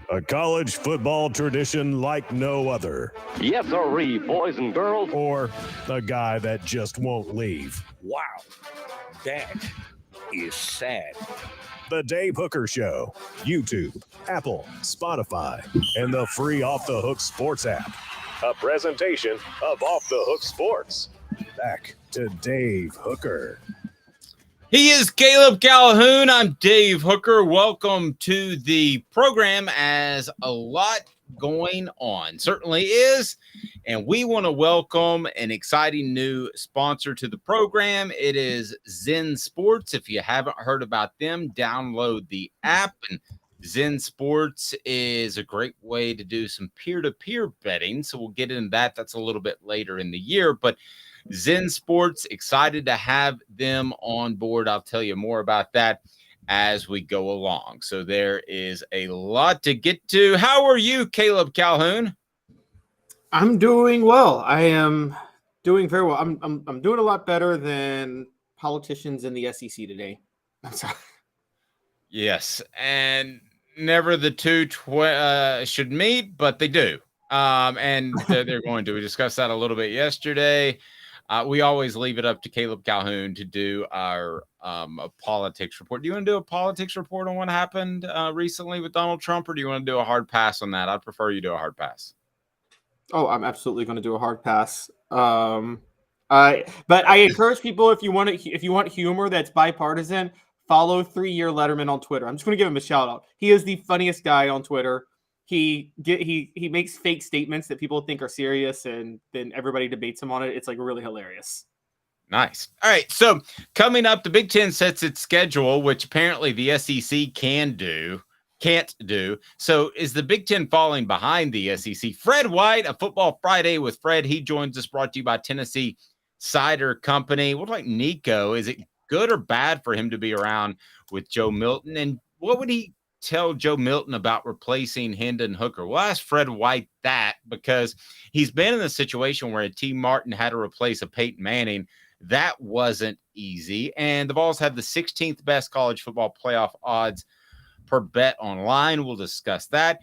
A college football tradition like no other. Yes, sirree, boys and girls. Or a guy that just won't leave. Wow, that is sad. The Dave Hooker Show. YouTube, Apple, Spotify, and the free Off the Hook Sports app. A presentation of Off the Hook Sports. Back to Dave Hooker. He is Caleb Calhoun. I'm Dave Hooker. Welcome to the program. As a lot going on certainly is, and we want to welcome an exciting new sponsor to the program. It is Zen Sports. If you haven't heard about them, download the app. And Zen Sports is a great way to do some peer-to-peer betting, so we'll get into that. That's a little bit later in the year, but Zen Sports, excited to have them on board. I'll tell you more about that as we go along. So there is a lot to get to. How are you, Caleb Calhoun? I'm doing well. I am doing very well. I'm doing a lot better than politicians in the SEC today. I'm sorry. Yes, and never the two should meet, but they do. And they're going to. We discussed that a little bit yesterday. We always leave it up to Caleb Calhoun to do our politics report. Do you want to do a politics report on what happened recently with Donald Trump, or do you want to do a hard pass on that? I'd prefer you do a hard pass. Oh, I'm absolutely going to do a hard pass. But I encourage people, if you want humor that's bipartisan, follow 3-Year Letterman on Twitter. I'm just going to give him a shout out. He is the funniest guy on Twitter. He makes fake statements that people think are serious, and then everybody debates him on it. It's like really hilarious. Nice. All right. So coming up, the Big Ten sets its schedule, which apparently the SEC can't do. So is the Big Ten falling behind the SEC? Fred White, a Football Friday with Fred. He joins us, brought to you by Tennessee Cider Company. What about Nico? Is it good or bad for him to be around with Joe Milton? And what would he tell Joe Milton about replacing Hendon Hooker? Well, ask Fred White that, because he's been in a situation where a T. Martin had to replace a Peyton Manning. That wasn't easy. And the Vols have the 16th best college football playoff odds per bet online. We'll discuss that.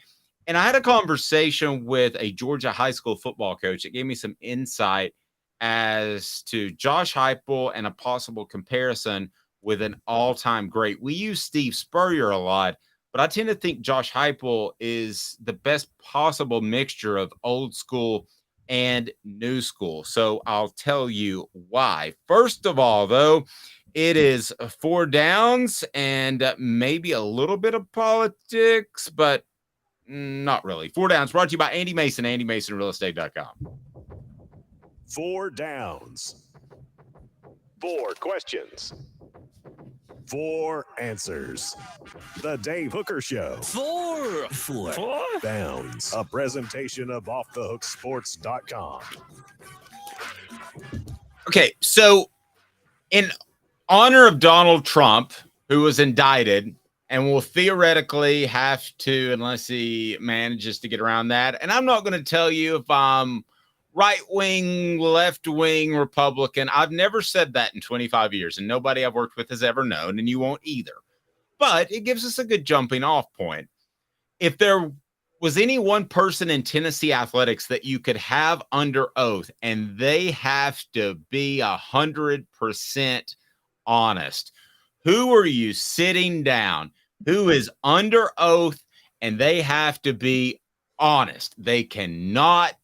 And I had a conversation with a Georgia high school football coach that gave me some insight as to Josh Heupel and a possible comparison with an all-time great. We use Steve Spurrier a lot, but I tend to think Josh Heupel is the best possible mixture of old school and new school. So I'll tell you why. First of all, though, it is 4 downs and maybe a little bit of politics, but not really. 4 downs brought to you by Andy Mason, AndyMasonRealEstate.com. 4 downs. 4 questions. 4 answers. The Dave Hooker Show. 4 downs. A presentation of OffTheHookSports.com. Okay, so in honor of Donald Trump, who was indicted and will theoretically have to, unless he manages to get around that. And I'm not going to tell you if I'm right-wing, left-wing Republican. I've never said that in 25 years, and nobody I've worked with has ever known, and you won't either. But it gives us a good jumping-off point. If there was any one person in Tennessee athletics that you could have under oath, and they have to be 100% honest, who are you sitting down? Who is under oath, and they have to be honest? They cannot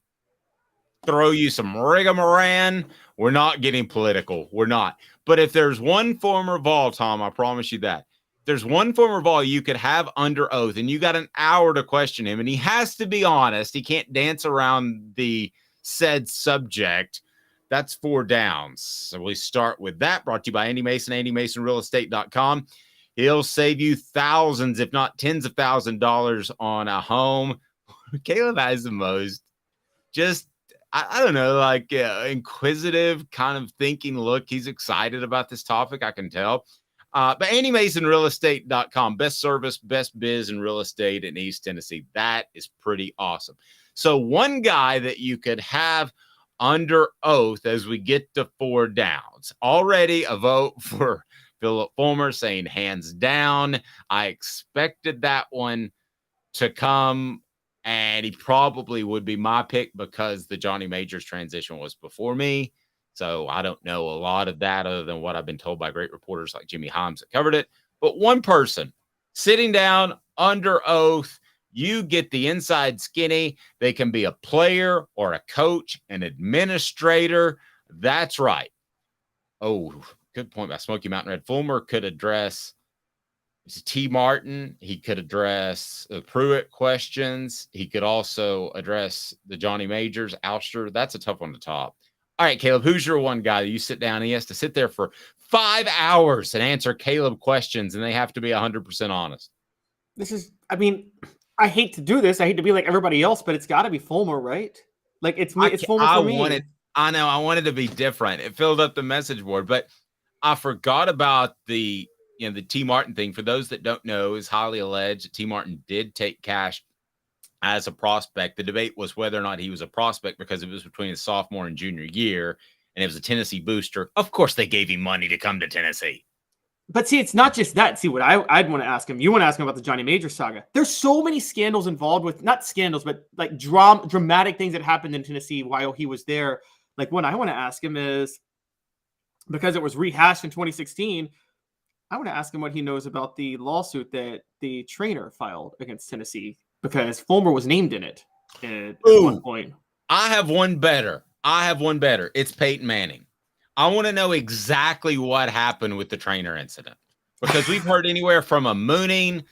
throw you some rigmarole. We're not getting political. We're not. But if there's one former Vol, Tom, I promise you that. If there's one former Vol you could have under oath, and you got an hour to question him, and he has to be honest. He can't dance around the said subject. That's 4 downs. So we start with that, brought to you by Andy Mason, AndyMasonRealEstate.com. He'll save you thousands, if not tens of thousands of dollars on a home. Caleb has the most just, I don't know, like inquisitive kind of thinking look. He's excited about this topic, I can tell. But AndyMasonRealEstate.com, best service, best biz in real estate in East Tennessee. That is pretty awesome. So one guy that you could have under oath as we get to 4 downs. Already a vote for Philip Fulmer saying hands down. I expected that one to come, and he probably would be my pick because the Johnny Majors transition was before me. So I don't know a lot of that other than what I've been told by great reporters like Jimmy Himes that covered it. But one person sitting down under oath, you get the inside skinny. They can be a player or a coach, an administrator. That's right. Oh, good point by Smoky Mountain Red. Fulmer could address T. Martin. He could address the Pruitt questions. He could also address the Johnny Majors, ouster. That's a tough one to top. All right, Caleb, who's your one guy that you sit down and he has to sit there for 5 hours and answer Caleb questions, and they have to be 100% honest? I hate to do this. I hate to be like everybody else, but it's got to be Fulmer, right? Like it's me. It's Fulmer for me. I know. I wanted to be different. It filled up the message board, but I forgot about the T. Martin thing. For those that don't know, is highly alleged that T. Martin did take cash as a prospect. The debate was whether or not he was a prospect because it was between his sophomore and junior year, and it was a Tennessee booster. Of course, they gave him money to come to Tennessee. But see, it's not just that. See, what I'd want to ask him. You want to ask him about the Johnny Majors saga. There's so many scandals involved with, not scandals, but like dramatic things that happened in Tennessee while he was there. Like what I want to ask him is, because it was rehashed in 2016, I want to ask him what he knows about the lawsuit that the trainer filed against Tennessee, because Fulmer was named in it at one point. I have one better. It's Peyton Manning. I want to know exactly what happened with the trainer incident, because we've heard anywhere from a mooning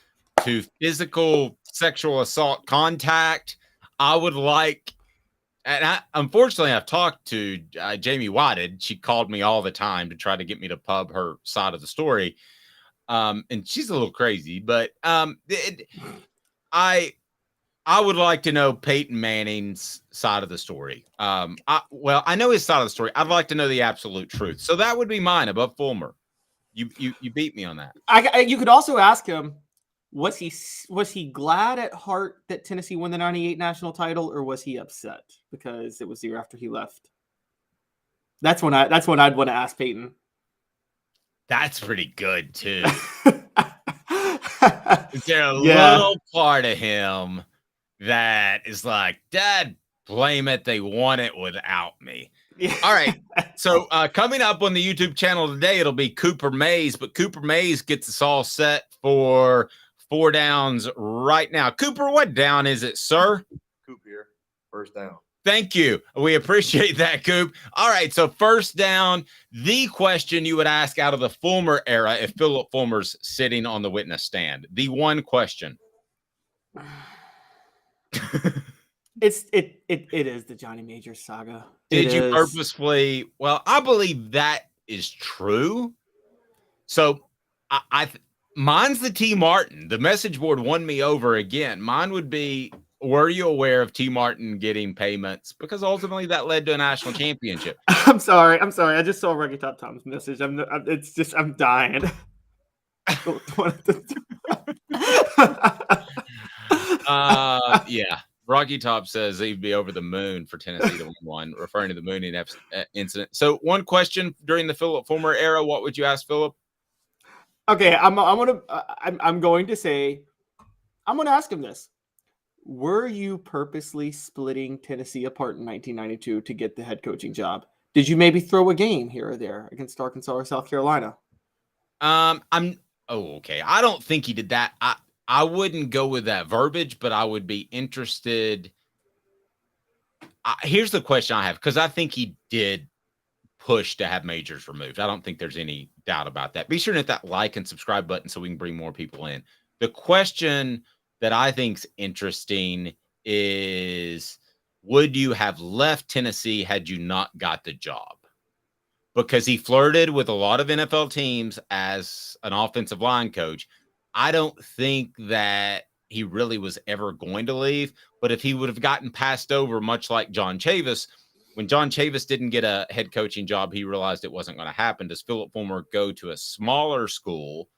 to physical sexual assault contact. I would like, and unfortunately, I've talked to Jamie Whited. She called me all the time to try to get me to pub her side of the story. And she's a little crazy, but I would like to know Peyton Manning's side of the story. I know his side of the story. I'd like to know the absolute truth. So that would be mine above Fulmer. You beat me on that. You could also ask him, was he glad at heart that Tennessee won the 98 national title, or was he upset because it was the year after he left? That's when I'd want to ask Peyton. That's pretty good too. Is there a little part of him that is like, Dad, blame it, they won it without me? Yeah. All right. So coming up on the YouTube channel today, it'll be Cooper Mays, but Cooper Mays gets us all set for 4 downs right now. Cooper, what down is it, sir? Coop here. First down. Thank you. We appreciate that, Coop. All right. So first down, the question you would ask out of the Fulmer era if Philip Fulmer's sitting on the witness stand. The one question. It is the Johnny Majors saga. Did you purposefully? Well, I believe that is true. So mine's the T. Martin. The message board won me over again. Mine would be, were you aware of T. Martin getting payments? Because ultimately that led to a national championship. I'm sorry. I just saw Reggie Top Tom's message. I'm dying. Yeah. Rocky Top says he'd be over the moon for Tennessee to win one, referring to the mooning incident. So one question during the Philip Fulmer era, what would you ask Philip? Okay, I'm going to ask him this. Were you purposely splitting Tennessee apart in 1992 to get the head coaching job? Did you maybe throw a game here or there against Arkansas or South Carolina? Okay. I don't think he did that. I wouldn't go with that verbiage, but I would be interested. Here's the question I have, because I think he did push to have Majors removed. I don't think there's any doubt about that. Be sure to hit that like and subscribe button so we can bring more people in. The question that I think's interesting is, would you have left Tennessee had you not got the job? Because he flirted with a lot of NFL teams as an offensive line coach. I don't think that he really was ever going to leave, but if he would have gotten passed over, much like John Chavis, when John Chavis didn't get a head coaching job, he realized it wasn't going to happen. Does Philip Fulmer go to a smaller school?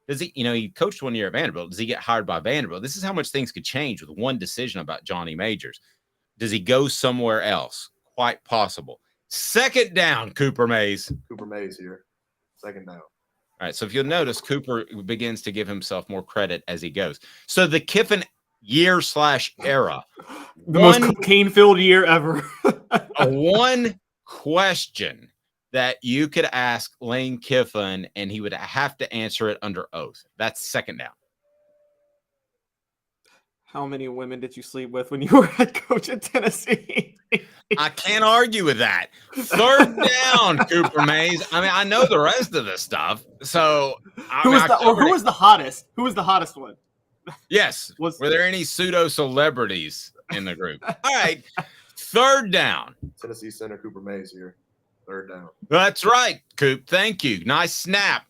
Does he, he coached 1 year at Vanderbilt. Does he get hired by Vanderbilt? This is how much things could change with one decision about Johnny Majors. Does he go somewhere else? Quite possible. Second down, Cooper Mays. Cooper Mays here. Second down. All right, so if you'll notice, Cooper begins to give himself more credit as he goes. So the Kiffin year/era. The most cocaine-filled year ever. One question that you could ask Lane Kiffin, and he would have to answer it under oath. That's second down. How many women did you sleep with when you were head coach at Tennessee? I can't argue with that. Third down, Cooper Mays. I mean, I know the rest of the stuff. So, who was the hottest? Who was the hottest one? Yes. Were there any pseudo celebrities in the group? All right. Third down. Tennessee center Cooper Mays here. Third down. That's right, Coop. Thank you. Nice snap.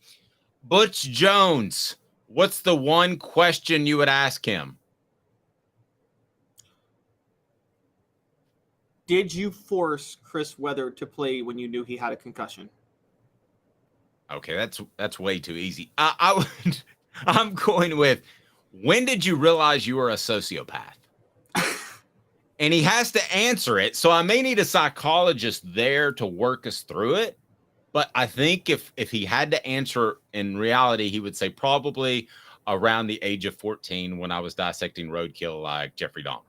Butch Jones. What's the one question you would ask him? Did you force Chris Weather to play when you knew he had a concussion? Okay, that's way too easy. I'm going with, when did you realize you were a sociopath? And he has to answer it. So I may need a psychologist there to work us through it. But I think if he had to answer in reality, he would say probably around the age of 14 when I was dissecting roadkill like Jeffrey Dahmer.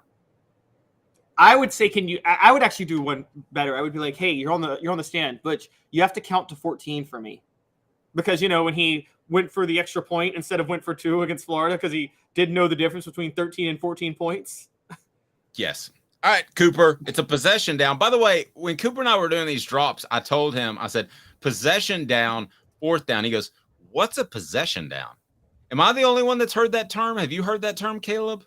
I would say, I would actually do one better. I would be like, hey, you're on the stand, but you have to count to 14 for me. Because, when he went for the extra point instead of went for 2 against Florida because he didn't know the difference between 13 and 14 points. Yes. All right, Cooper, it's a possession down. By the way, when Cooper and I were doing these drops, I told him, I said, possession down, fourth down. He goes, what's a possession down? Am I the only one that's heard that term? Have you heard that term, Caleb?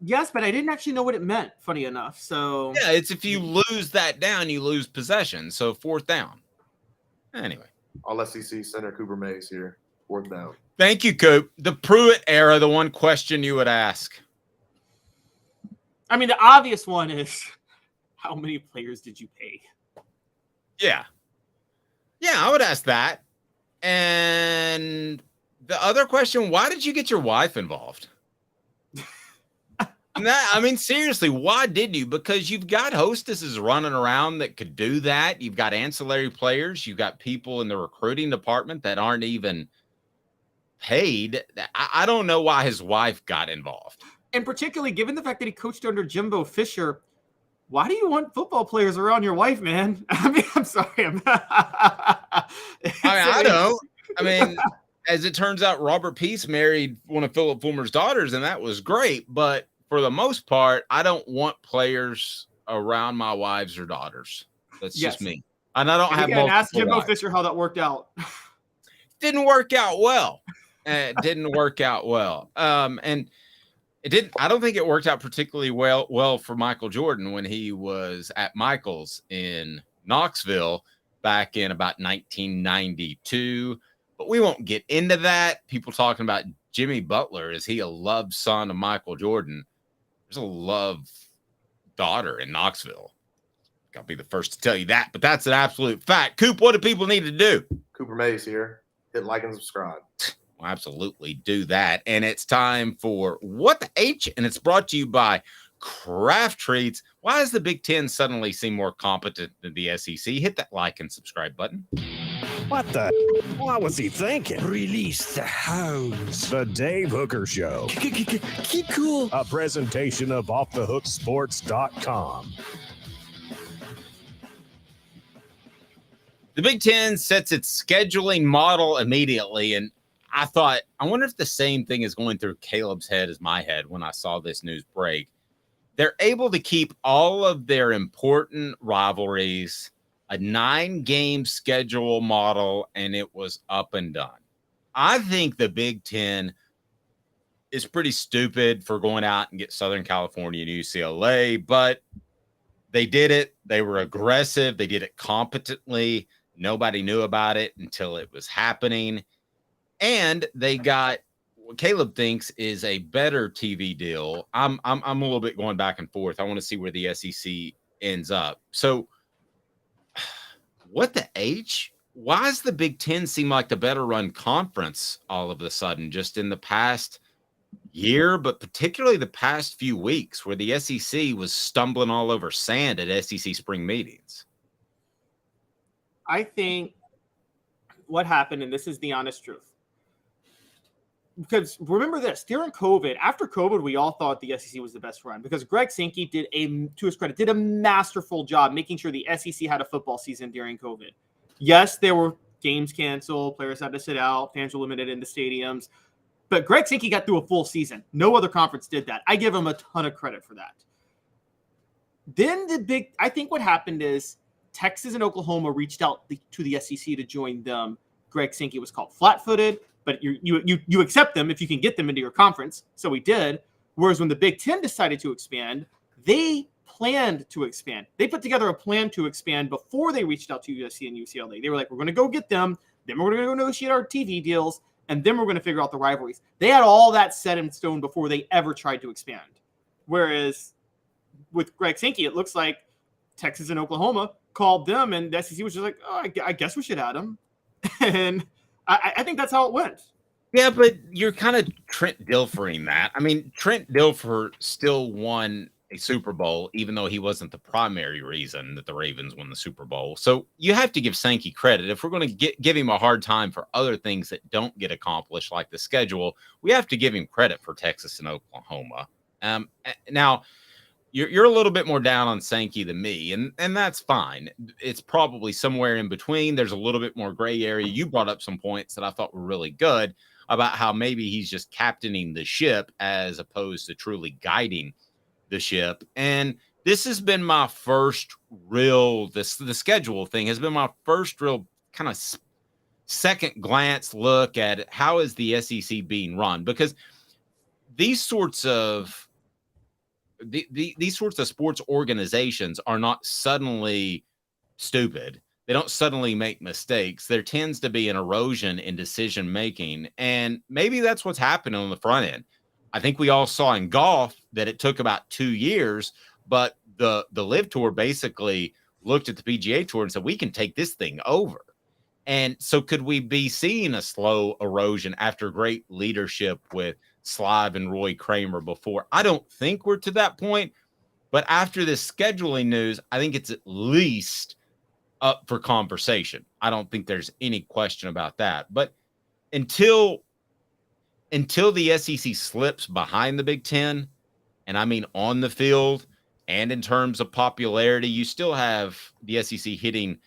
Yes, but I didn't actually know what it meant, funny enough. So yeah, it's if you lose that down, you lose possession. So fourth down. Anyway. All SEC center Cooper Mays here. Fourth down. Thank you, Coop. The Pruitt era, the one question you would ask. I mean, the obvious one is, how many players did you pay? Yeah. Yeah, I would ask that. And the other question, why did you get your wife involved? Seriously, why did you? Because you've got hostesses running around that could do that. You've got ancillary players. You've got people in the recruiting department that aren't even paid. I don't know why his wife got involved. And particularly given the fact that he coached under Jimbo Fisher, why do you want football players around your wife, man? I mean, I'm sorry. I don't. I mean, as it turns out, Robert Peace married one of Philip Fulmer's daughters, and that was great. But for the most part, I don't want players around my wives or daughters. That's just me. And I don't have multiple ask Jimbo wives. Fisher how that worked out. Didn't work out well. It didn't work out well. And it didn't. I don't think it worked out particularly well for Michael Jordan when he was at Michael's in Knoxville back in about 1992. But we won't get into that. People talking about Jimmy Butler. Is he a love son of Michael Jordan? There's a love daughter in Knoxville. I'll be the first to tell you that, but that's an absolute fact. Coop, what do people need to do? Cooper Mays here. Hit like and subscribe. Well, absolutely do that. And it's time for What the H? And it's brought to you by Craft Treats. Why does the Big Ten suddenly seem more competent than the SEC? Hit that like and subscribe button. What the? What was he thinking? Release the hounds. The Dave Hooker Show. Keep cool. A presentation of offthehooksports.com. The Big Ten sets its scheduling model immediately, and I thought, I wonder if the same thing is going through Caleb's head as my head when I saw this news break. They're able to keep all of their important rivalries, a 9-game schedule model, and it was up and done. I think the Big Ten is pretty stupid for going out and get Southern California and UCLA, but they did it. They were aggressive. They did it competently. Nobody knew about it until it was happening. And they got what Caleb thinks is a better TV deal. I'm a little bit going back and forth. I want to see where the SEC ends up. So what the H? Why does the Big Ten seem like the better run conference all of a sudden, just in the past year, but particularly the past few weeks where the SEC was stumbling all over sand at SEC spring meetings? I think what happened, and this is the honest truth, because remember this, during COVID, after COVID, we all thought the SEC was the best run because Greg Sankey to his credit, did a masterful job making sure the SEC had a football season during COVID. Yes, there were games canceled, players had to sit out, fans were limited in the stadiums, but Greg Sankey got through a full season. No other conference did that. I give him a ton of credit for that. Then I think what happened is Texas and Oklahoma reached out to the SEC to join them. Greg Sankey was called flat-footed, but you accept them if you can get them into your conference. So he did. Whereas when the Big Ten decided to expand, they planned to expand. They put together a plan to expand before they reached out to USC and UCLA. They were like, we're going to go get them. Then we're going to go negotiate our TV deals. And then we're going to figure out the rivalries. They had all that set in stone before they ever tried to expand. Whereas with Greg Sankey, it looks like Texas and Oklahoma called them, and the SEC was just like, oh, I guess we should add them. And I think that's how it went. Yeah, but you're kind of Trent Dilfering that. I mean, Trent Dilfer still won a Super Bowl, even though he wasn't the primary reason that the Ravens won the Super Bowl. So you have to give Sankey credit. If we're going to give him a hard time for other things that don't get accomplished, like the schedule, we have to give him credit for Texas and Oklahoma. Now, you're a little bit more down on Sankey than me, and that's fine. It's probably somewhere in between. There's a little bit more gray area. You brought up some points that I thought were really good about how maybe he's just captaining the ship as opposed to truly guiding the ship. And this has been my first real, the schedule thing has been my first real kind of second glance look at how is the SEC being run, because these sorts of these sorts of sports organizations are not suddenly stupid. They don't suddenly make mistakes. There tends to be an erosion in decision making, and maybe that's what's happening on the front end. I think we all saw in golf that it took about 2 years, but the Live Tour basically looked at the PGA Tour and said, we can take this thing over. And so could we be seeing a slow erosion after great leadership with Slive and Roy Kramer before? I don't think we're to that point, but after this scheduling news, I think it's at least up for conversation. I don't think there's any question about that. But until the SEC slips behind the Big Ten, and I mean on the field and in terms of popularity, you still have the SEC hitting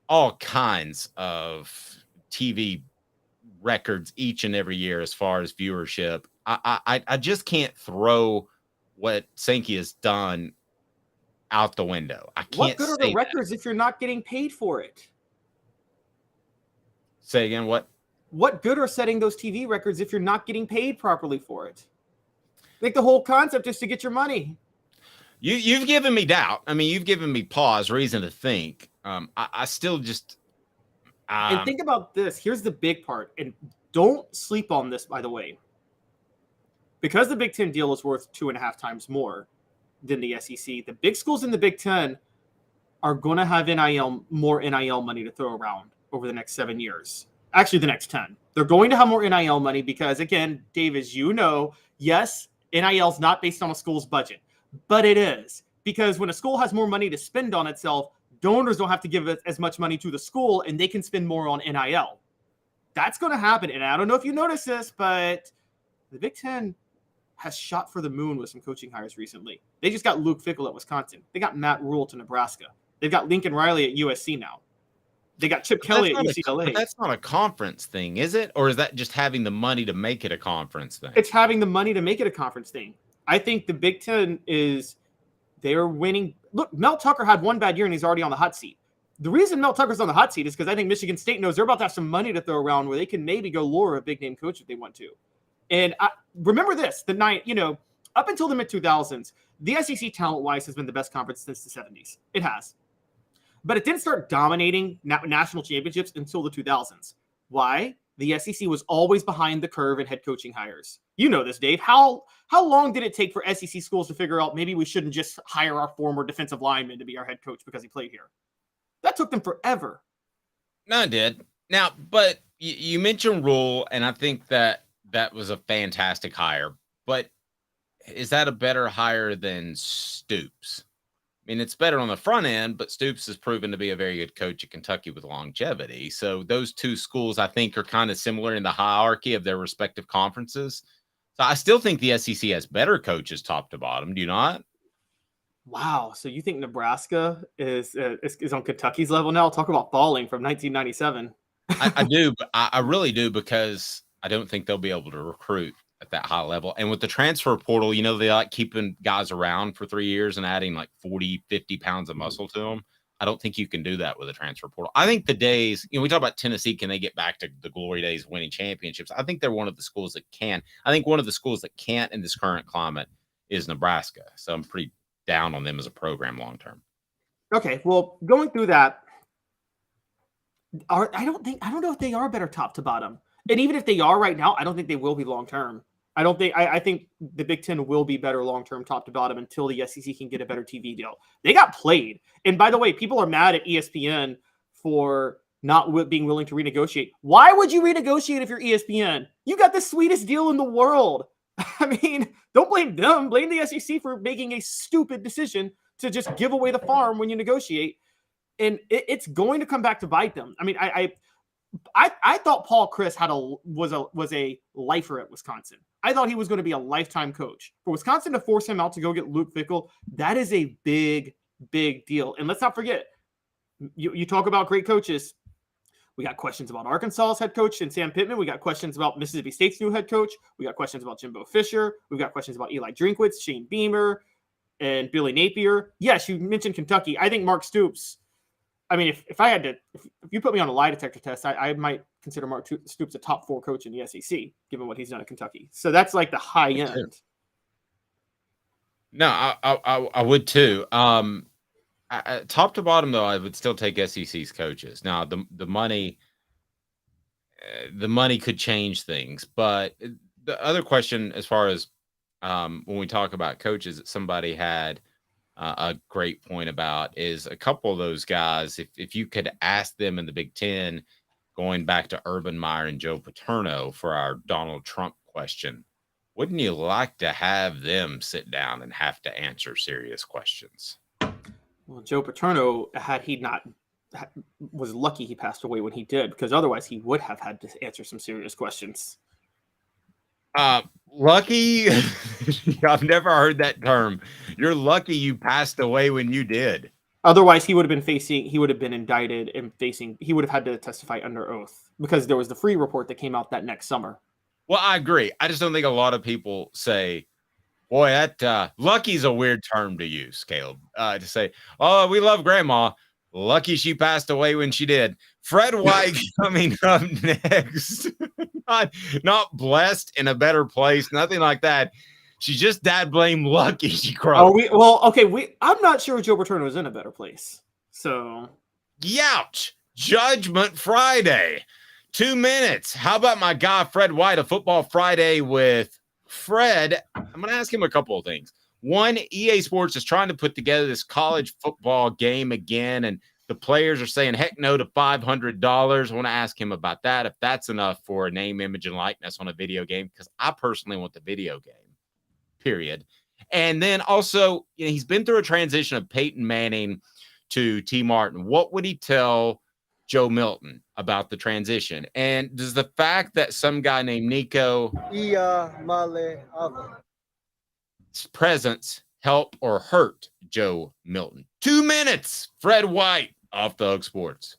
all kinds of TV records each and every year as far as viewership. I just can't throw what Sankey has done out the window. I can't. What good are the records if you're not getting paid for it? Say again, what? What good are setting those TV records if you're not getting paid properly for it? Like the whole concept is to get your money. You've given me doubt. I mean, you've given me pause, reason to think. I still just. And think about this. Here's the big part. And don't sleep on this, by the way. Because the Big Ten deal is worth 2.5 times more than the SEC, the big schools in the Big Ten are going to have more NIL money to throw around over the next 7 years. Actually, the next 10. They're going to have more NIL money because, again, Dave, as you know, yes, NIL is not based on a school's budget, but it is. Because when a school has more money to spend on itself, donors don't have to give as much money to the school, and they can spend more on NIL. That's going to happen. And I don't know if you noticed this, but the Big Ten has shot for the moon with some coaching hires recently. They just got Luke Fickell at Wisconsin. They got Matt Rule to Nebraska. They've got Lincoln Riley at USC now. They got Chip Kelly at UCLA. But that's not a conference thing, is it? Or is that just having the money to make it a conference thing? It's having the money to make it a conference thing. I think the Big Ten they're winning. Look, Mel Tucker had one bad year and he's already on the hot seat. The reason Mel Tucker's on the hot seat is because I think Michigan State knows they're about to have some money to throw around where they can maybe go lure a big name coach if they want to. And remember this, up until the mid-2000s, the SEC talent-wise has been the best conference since the 70s. It has. But it didn't start dominating national championships until the 2000s. Why? The SEC was always behind the curve in head coaching hires. You know this, Dave. How long did it take for SEC schools to figure out maybe we shouldn't just hire our former defensive lineman to be our head coach because he played here? That took them forever. No, it did. Now, but you mentioned Rule, and I think that was a fantastic hire. But is that a better hire than Stoops? mean, it's better on the front end, but Stoops has proven to be a very good coach at Kentucky with longevity. So those two schools, I think, are kind of similar in the hierarchy of their respective conferences. So I still think the SEC has better coaches top to bottom. Do you not? Wow. So you think Nebraska is on Kentucky's level now? Talk about falling from 1997. I do. But I really do, because I don't think they'll be able to recruit at that high level. And with the transfer portal, they like keeping guys around for 3 years and adding like 40, 50 pounds of muscle to them. I don't think you can do that with a transfer portal. I think the days, we talk about Tennessee, can they get back to the glory days of winning championships? I think they're one of the schools that can. I think one of the schools that can't in this current climate is Nebraska. So I'm pretty down on them as a program long term. Okay, well, going through that, I don't know if they are better top to bottom. And even if they are right now, I don't think they will be long term. I think the Big Ten will be better long term top to bottom until the SEC can get a better TV deal. They got played. And by the way, people are mad at ESPN for not being willing to renegotiate. Why would you renegotiate if you're ESPN? You got the sweetest deal in the world. I mean, don't blame them. Blame the SEC for making a stupid decision to just give away the farm when you negotiate. And it's going to come back to bite them. I mean, I thought Paul Chris was a lifer at Wisconsin. I thought he was going to be a lifetime coach. For Wisconsin to force him out to go get Luke Fickell, that is a big, big deal. And let's not forget, you talk about great coaches. We got questions about Arkansas's head coach and Sam Pittman. We got questions about Mississippi State's new head coach. We got questions about Jimbo Fisher. We've got questions about Eli Drinkwitz, Shane Beamer, and Billy Napier. Yes, you mentioned Kentucky. I think Mark Stoops. I mean, if you put me on a lie detector test, I might consider Mark Stoops a top 4 coach in the SEC, given what he's done at Kentucky. So that's like the high end. No, I would too. Top to bottom, though, I would still take SEC's coaches. Now, the money could change things, but the other question, as far as when we talk about coaches, that somebody had a great point about is a couple of those guys. If you could ask them in the Big Ten, going back to Urban Meyer and Joe Paterno for our Donald Trump question, wouldn't you like to have them sit down and have to answer serious questions? Well, Joe Paterno, was lucky he passed away when he did, because otherwise he would have had to answer some serious questions. Lucky? I've never heard that term. You're lucky you passed away when you did. Otherwise, he would have been indicted and he would have had to testify under oath, because there was the free report that came out that next summer. Well, I agree. I just don't think a lot of people say, boy, that lucky's a weird term to use, Caleb, to say, oh, we love grandma. Lucky she passed away when she did. Fred White coming up next. not blessed in a better place, nothing like that. She's just dad blame lucky she cried. I'm not sure Joe Paterno is in a better place. So, youch. Judgment Friday. 2 minutes. How about my guy Fred White, a Football Friday with Fred? I'm going to ask him a couple of things. One, EA Sports is trying to put together this college football game again, and the players are saying heck no to $500. I want to ask him about that, if that's enough for a name, image, and likeness on a video game, because I personally want the video game, period. And then also, he's been through a transition of Peyton Manning to T. Martin. What would he tell Joe Milton about the transition? And does the fact that some guy named Nico presence help or hurt Joe Milton? 2 minutes. Fred White, Off the Hook Sports.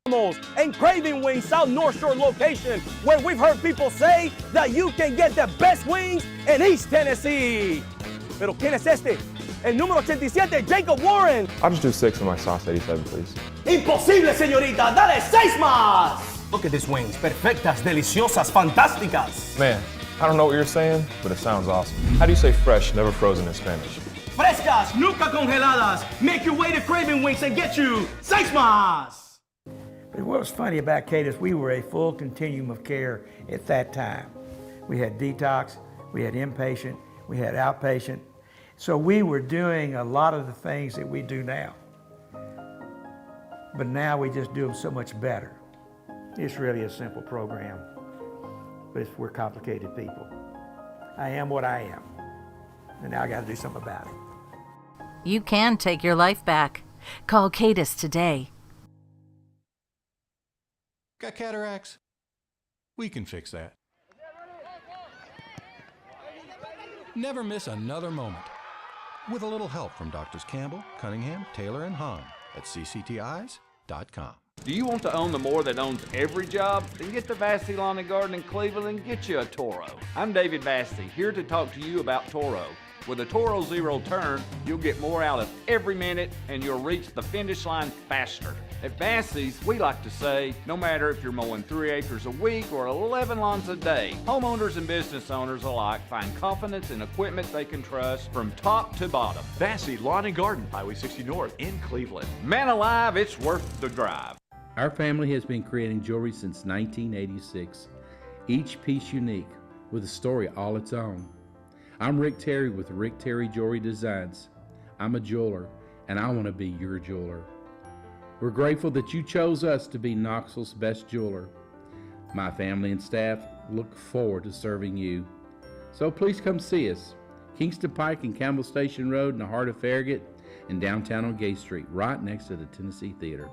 And Craving Wings South North Shore location, where we've heard people say that you can get the best wings in East Tennessee. Pero ¿quién es este? El número 87, Jacob Warren. I'll just do 6 of my sauce 87, please. Imposible, señorita. Dale 6 más. Look at these wings. Perfectas, deliciosas, fantásticas. Man, I don't know what you're saying, but it sounds awesome. How do you say fresh, never frozen in Spanish? Frescas, nunca congeladas. Make your way to Craving Wings and get you 6 más. But what was funny about Cadis, we were a full continuum of care at that time. We had detox, we had inpatient, we had outpatient. So we were doing a lot of the things that we do now. But now we just do them so much better. It's really a simple program, but we're complicated people. I am what I am, and now I got to do something about it. You can take your life back. Call Cadis today. Got cataracts? We can fix that. Never miss another moment. With a little help from Doctors Campbell, Cunningham, Taylor, and Hahn at cctis.com. Do you want to own the more that owns every job? Then get to Vassey Lawn and Garden in Cleveland and get you a Toro. I'm David Vassey, here to talk to you about Toro. With a Toro Zero Turn, you'll get more out of every minute and you'll reach the finish line faster. At Vassey's, we like to say, no matter if you're mowing 3 acres a week or 11 lawns a day, homeowners and business owners alike find confidence in equipment they can trust from top to bottom. Vassey Lawn and Garden, Highway 60 North in Cleveland. Man alive, it's worth the drive. Our family has been creating jewelry since 1986, each piece unique with a story all its own. I'm Rick Terry with Rick Terry Jewelry Designs. I'm a jeweler, and I want to be your jeweler. We're grateful that you chose us to be Knoxville's best jeweler. My family and staff look forward to serving you. So please come see us. Kingston Pike and Campbell Station Road in the heart of Farragut and downtown on Gay Street, right next to the Tennessee Theater.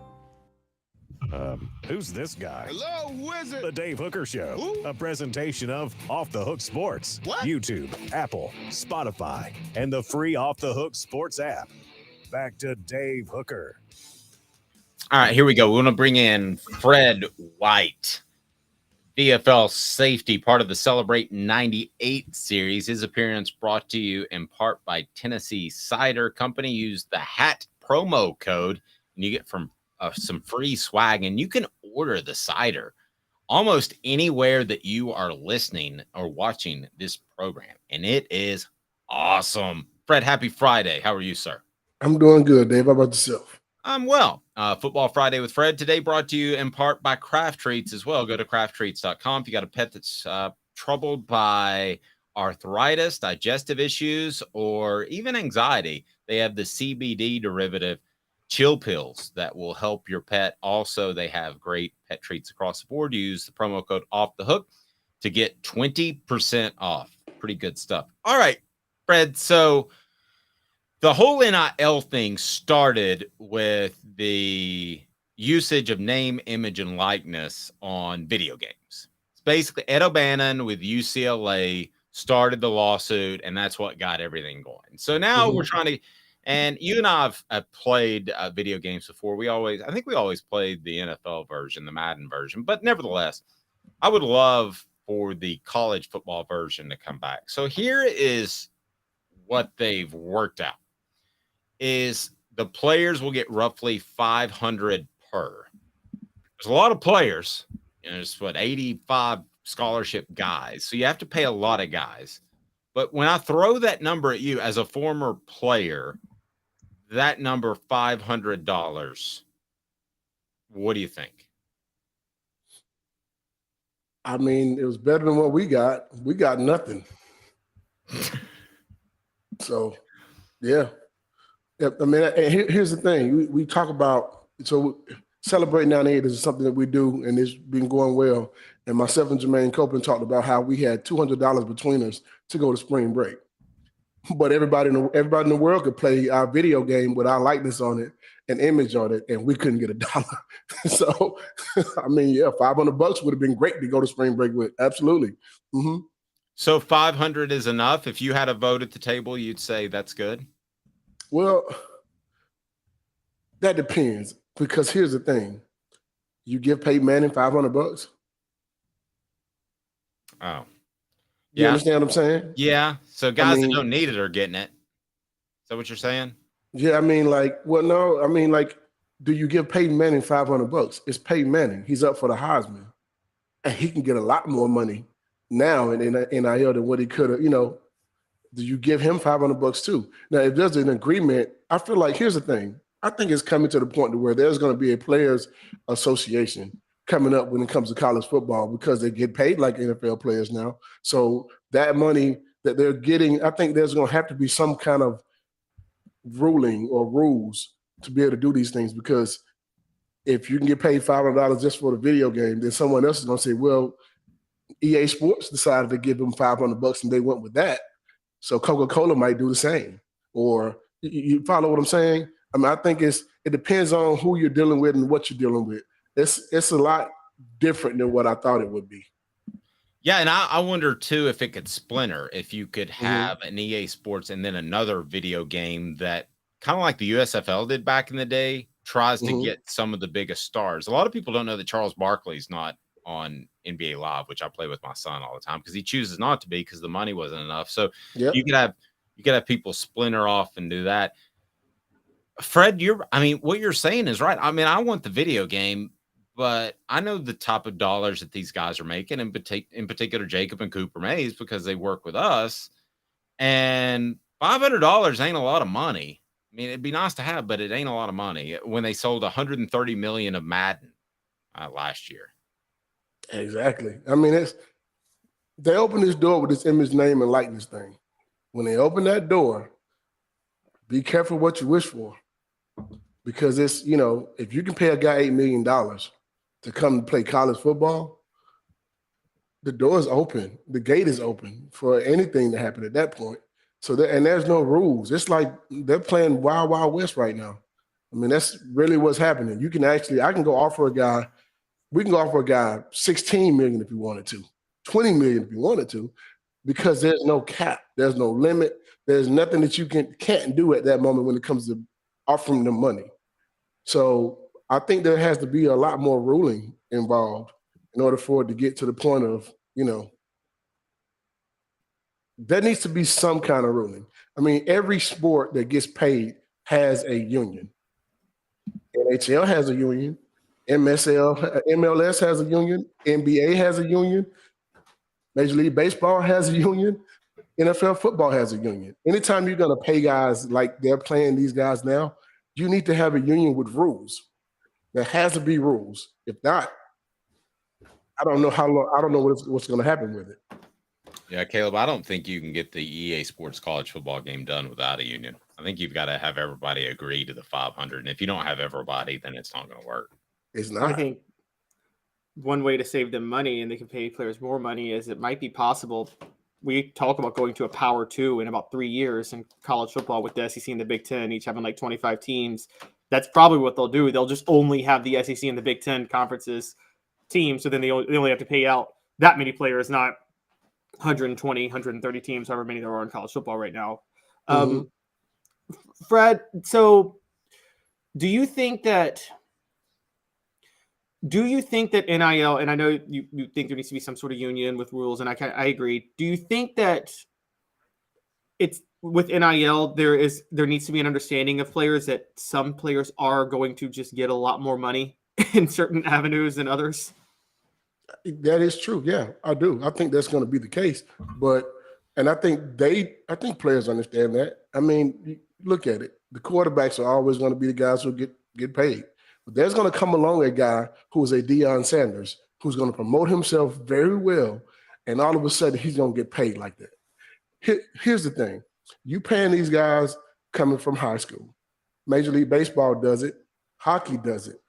Who's this guy? Hello, who is it? The Dave Hooker Show, Who? a presentation of Off the Hook Sports. What? YouTube, Apple, Spotify, and the free Off the Hook Sports app. Back to Dave Hooker. All right, here we go. We want to bring in Fred White, VFL safety, part of the Celebrate 98 series. His appearance brought to you in part by Tennessee Cider Company. Use the HAT promo code, and you get some free swag, and you can order the cider almost anywhere that you are listening or watching this program, and it is awesome. Fred, happy Friday. How are you, sir? I'm doing good, Dave. How about yourself? I'm well. Football Friday with Fred today brought to you in part by Craft Treats as well. Go to crafttreats.com. If you got a pet that's troubled by arthritis, digestive issues, or even anxiety, they have the CBD derivative chill pills that will help your pet. Also, they have great pet treats across the board. Use the promo code Off the Hook to get 20% off. Pretty good stuff. All right, Fred. So the whole NIL thing started with the usage of name, image, and likeness on video games. It's basically Ed O'Bannon with UCLA started the lawsuit, and that's what got everything going. So now we're trying to. And you and I have played video games before. I think we always played the NFL version, the Madden version. But nevertheless, I would love for the college football version to come back. So here is what they've worked out: is the players will get roughly $500 per. There's a lot of players. There's 85 scholarship guys. So you have to pay a lot of guys. But when I throw that number at you as a former player, that number, $500, what do you think? I mean, it was better than what we got. We got nothing. So, yeah. I mean, here's the thing. We talk about, so Celebrate 98 is something that we do, and it's been going well. And myself and Jermaine Copeland talked about how we had $200 between us to go to spring break. But everybody in the world could play our video game with our likeness on it and image on it, and we couldn't get $1. So, I mean, yeah, $500 would have been great to go to spring break with. Absolutely. Mm-hmm. So 500 is enough. If you had a vote at the table, you'd say that's good? Well, that depends, because here's the thing. You give Peyton Manning $500? Oh. You understand what I'm saying? Yeah. So guys that don't need it are getting it. Is that what you're saying? Yeah, I mean, do you give Peyton Manning $500? It's Peyton Manning. He's up for the Heisman. And he can get a lot more money now in NIL than what he could have, do you give him $500 too? Now, if there's an agreement, I feel like, here's the thing. I think it's coming to the point to where there's going to be a players association coming up when it comes to college football, because they get paid like NFL players now. So that money that they're getting, I think there's going to have to be some kind of ruling or rules to be able to do these things, because if you can get paid $500 just for the video game, then someone else is going to say, well, EA Sports decided to give them $500 and they went with that. So Coca-Cola might do the same, or You follow what I'm saying? I mean, I think it depends on who you're dealing with and what you're dealing with. It's a lot different than what I thought it would be. Yeah, and I wonder too if it could splinter, if you could have an EA Sports and then another video game that kind of like the USFL did back in the day tries to get some of the biggest stars. A lot of people don't know that Charles Barkley's not on NBA Live, which I play with my son all the time because he chooses not to be because the money wasn't enough. So you could have people splinter off and do that. Fred, what you're saying is right. I mean, I want the video game, but I know the type of dollars that these guys are making, in particular Jacob and Cooper Mays, because they work with us. And $500 ain't a lot of money. I mean, it'd be nice to have, but it ain't a lot of money when they sold 130 million of Madden last year. Exactly. I mean, they open this door with this image, name, and likeness thing. When they open that door, be careful what you wish for. Because it's, if you can pay a guy $8 million to come play college football, the door is open. The gate is open for anything to happen at that point. So there's no rules. It's like they're playing Wild Wild West right now. I mean, that's really what's happening. You can I can go offer a guy, we can go offer a guy 16 million if you wanted to, 20 million if you wanted to, because there's no cap, there's no limit, there's nothing that you can't do at that moment when it comes to offering them money. So I think there has to be a lot more ruling involved in order for it to get to the point of, there needs to be some kind of ruling. I mean, every sport that gets paid has a union. NHL has a union. MLS has a union. NBA has a union. Major League Baseball has a union. NFL football has a union. Anytime you're going to pay guys like they're playing these guys now, you need to have a union with rules. There has to be rules. If not, I don't know how long. I don't know what's going to happen with it. Yeah, Caleb, I don't think you can get the EA Sports college football game done without a union. I think you've got to have everybody agree to the 500. And if you don't have everybody, then it's not going to work. It's not. I think one way to save them money and they can pay players more money is it might be possible. We talk about going to a Power 2 in about 3 years in college football with the SEC and the Big Ten, each having like 25 teams. That's probably what they'll do. They'll just only have the SEC and the Big Ten conferences teams. So then they only have to pay out that many players, not 120, 130 teams, however many there are in college football right now. Fred, so do you think that NIL, and I know you think there needs to be some sort of union with rules, and I agree. Do you think that it's with NIL, there needs to be an understanding of players that some players are going to just get a lot more money in certain avenues than others? That is true. Yeah, I do. I think that's going to be the case. And I think players understand that. I mean, look at it. The quarterbacks are always going to be the guys who get paid. But there's going to come along a guy who is a Deion Sanders who's going to promote himself very well, and all of a sudden he's going to get paid like that. Here's the thing. You paying these guys coming from high school. Major League Baseball does it. Hockey does it.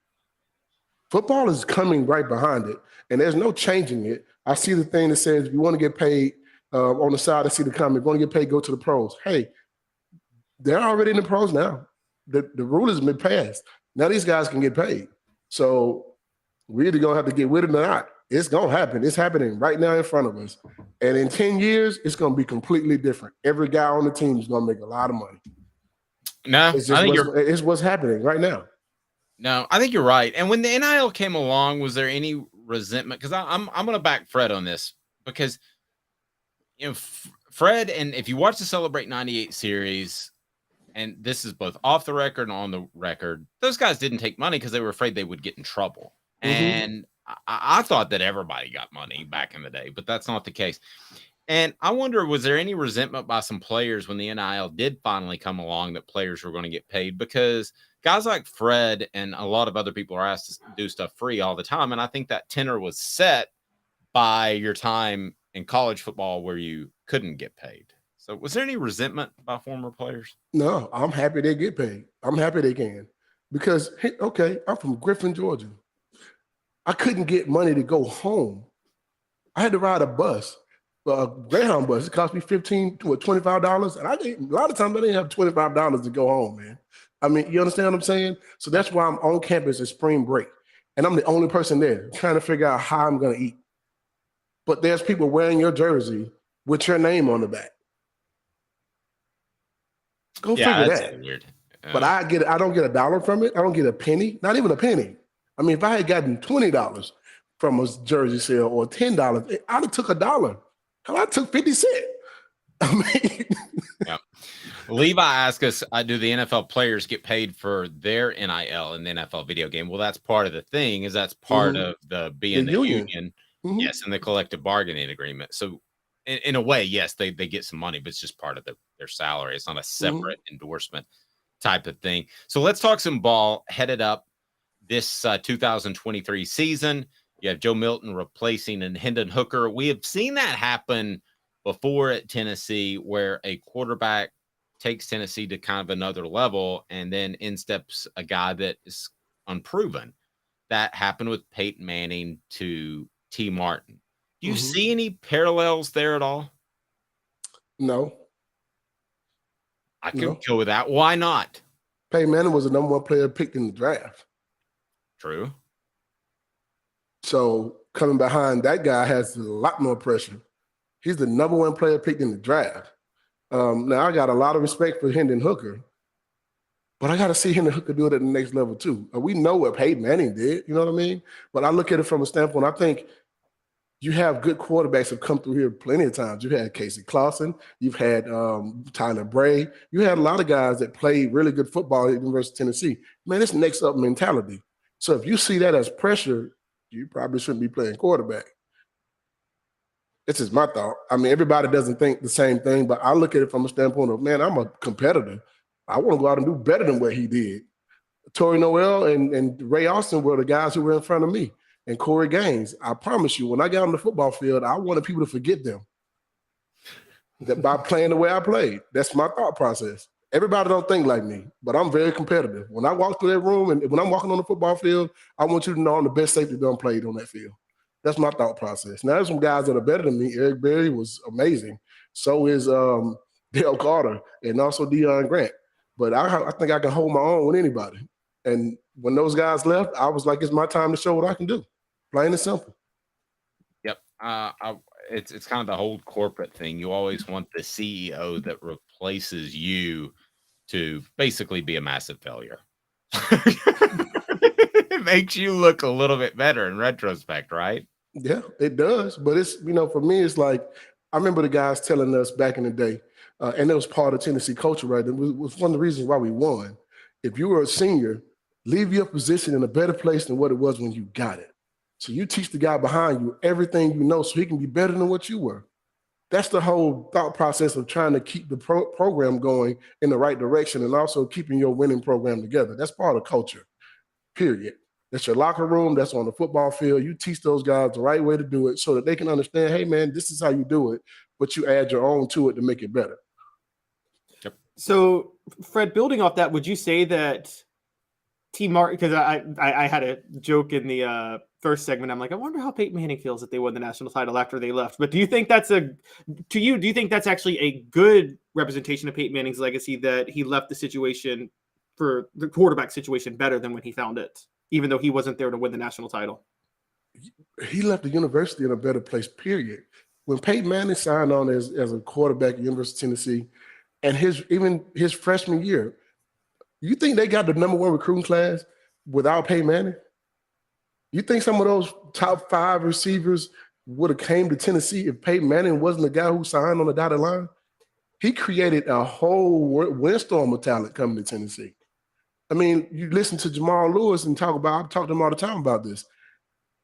Football is coming right behind it, and there's no changing it. I see the thing that says if you want to get paid on the side, I see the comment, if you want to get paid, go to the pros. Hey, they're already in the pros now. The rule has been passed. Now these guys can get paid. So we're either going to have to get with it or not. It's going to happen. It's happening right now in front of us. And in 10 years, it's going to be completely different. Every guy on the team is going to make a lot of money. No, it's what's happening right now. No, I think you're right. And when the NIL came along, was there any resentment? Because I'm going to back Fred on this because, Fred, and if you watch the Celebrate 98 series, and this is both off the record and on the record, those guys didn't take money because they were afraid they would get in trouble. Mm-hmm. And I thought that everybody got money back in the day, but that's not the case. And I wonder, was there any resentment by some players when the NIL did finally come along that players were going to get paid? Because guys like Fred and a lot of other people are asked to do stuff free all the time. And I think that tenor was set by your time in college football where you couldn't get paid. So was there any resentment by former players? No, I'm happy they get paid. I'm happy they can. Because, okay, I'm from Griffin, Georgia. I couldn't get money to go home. I had to ride a bus. Greyhound bus. It cost me $25, and a lot of times I didn't have $25 to go home, man. I mean, you understand what I'm saying? So that's why I'm on campus at spring break, and I'm the only person there trying to figure out how I'm going to eat. But there's people wearing your jersey with your name on the back. Go figure that. Weird. But I don't get $1 from it. I don't get a penny, not even a penny. I mean, if I had gotten $20 from a jersey sale or $10, I'd have took $1. Hell, I took 50 cents. I mean, yeah. Levi asked us, do the NFL players get paid for their NIL in the NFL video game? Well, that's part of the thing, is that's part of the being the union. Yes, and the collective bargaining agreement. So in a way, yes, they get some money, but it's just part of their salary. It's not a separate endorsement type of thing. So let's talk some ball headed up this 2023 season. You have Joe Milton replacing Hendon Hooker. We have seen that happen before at Tennessee, where a quarterback takes Tennessee to kind of another level, and then in steps a guy that is unproven. That happened with Peyton Manning to T. Martin. Do you see any parallels there at all? No. I could go with that. Why not? Peyton Manning was the number 1 player picked in the draft. True. So coming behind that guy has a lot more pressure. He's the number 1 player picked in the draft. Now, I got a lot of respect for Hendon Hooker, but I got to see Hendon Hooker do it at the next level too. We know what Peyton Manning did, you know what I mean? But I look at it from a standpoint, I think you have good quarterbacks have come through here plenty of times. You've had Casey Clausen. You've had Tyler Bray. You had a lot of guys that played really good football at the University of Tennessee. Man, it's next up mentality. So if you see that as pressure, you probably shouldn't be playing quarterback. This is my thought. I mean, everybody doesn't think the same thing, but I look at it from a standpoint of, man, I'm a competitor. I want to go out and do better than what he did. Torrey Noel and Ray Austin were the guys who were in front of me. And Corey Gaines, I promise you, when I got on the football field, I wanted people to forget them. That by playing the way I played. That's my thought process. Everybody don't think like me, but I'm very competitive. When I walk through that room and when I'm walking on the football field, I want you to know I'm the best safety done played on that field. That's my thought process. Now, there's some guys that are better than me. Eric Berry was amazing. So is Dale Carter and also Deion Grant. But I think I can hold my own with anybody. And when those guys left, I was like, it's my time to show what I can do. Plain and simple. Yep. It's kind of the whole corporate thing. You always want the CEO that replaces you to basically be a massive failure. It makes you look a little bit better in retrospect, right? Yeah, it does. But it's, for me, it's like, I remember the guys telling us back in the day, and it was part of Tennessee culture, right? It was one of the reasons why we won. If you were a senior, leave your position in a better place than what it was when you got it. So you teach the guy behind you everything you know so he can be better than what you were. That's the whole thought process of trying to keep the program going in the right direction and also keeping your winning program together. That's part of culture, period. That's your locker room. That's on the football field. You teach those guys the right way to do it so that they can understand, hey, man, this is how you do it, but you add your own to it to make it better. Yep. So, Fred, building off that, would you say that T. Martin, because I had a joke in the first segment, I'm like, I wonder how Peyton Manning feels if they won the national title after they left. But do you think that's do you think that's actually a good representation of Peyton Manning's legacy, that he left the situation for the quarterback situation better than when he found it, even though he wasn't there to win the national title? He left the university in a better place, period. When Peyton Manning signed on as a quarterback at the University of Tennessee, and his freshman year, you think they got the #1 recruiting class without Peyton Manning? You think some of those top 5 receivers would have came to Tennessee if Peyton Manning wasn't the guy who signed on the dotted line? He created a whole windstorm of talent coming to Tennessee. I mean, you listen to Jamal Lewis and I talk to him all the time about this.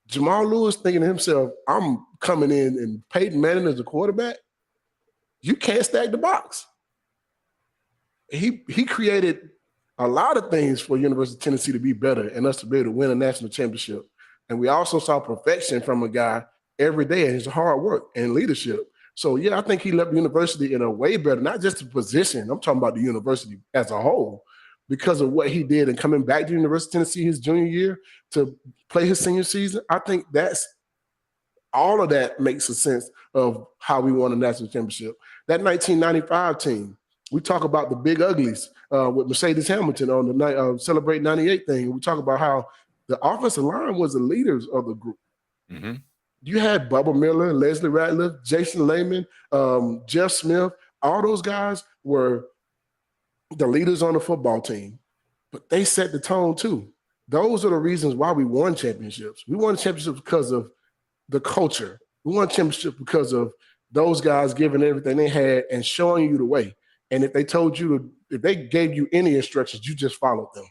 Jamal Lewis thinking to himself, I'm coming in and Peyton Manning as a quarterback. You can't stack the box. He created a lot of things for University of Tennessee to be better and us to be able to win a national championship. And we also saw perfection from a guy every day and his hard work and leadership. So, yeah, I think he left the university in a way better, not just the position. I'm talking about the university as a whole because of what he did and coming back to University of Tennessee his junior year to play his senior season. I think that's All of that makes a sense of how we won a national championship. That 1995 team, we talk about the big uglies with Mercedes Hamilton on the night Celebrate 98 thing. We talk about how the offensive line was the leaders of the group. Mm-hmm. You had Bubba Miller, Leslie Ratliff, Jason Lehman, Jeff Smith. All those guys were the leaders on the football team, but they set the tone too. Those are the reasons why we won championships. We won championships because of the culture. We won championships because of those guys giving everything they had and showing you the way. And if they told you, if they gave you any instructions, you just followed them.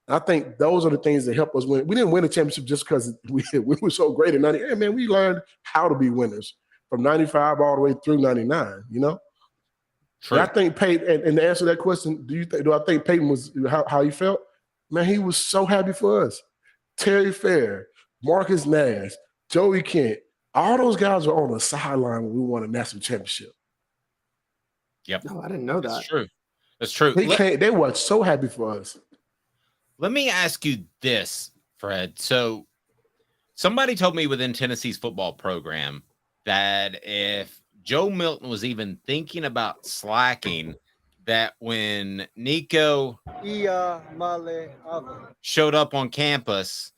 I think those are the things that help us win. We didn't win a championship just because we were so great in 98. Man, we learned how to be winners from 95 all the way through 99, you know? True. I think Peyton, and to answer that question, do I think Peyton was how he felt? Man, he was so happy for us. Terry Fair, Marcus Nash, Joey Kent, all those guys were on the sideline when we won a national championship. Yep. No, I didn't know that. That's true. That's true. They were so happy for us. Let me ask you this, Fred. So somebody told me within Tennessee's football program that if Joe Milton was even thinking about slacking, that when Nico showed up on campus,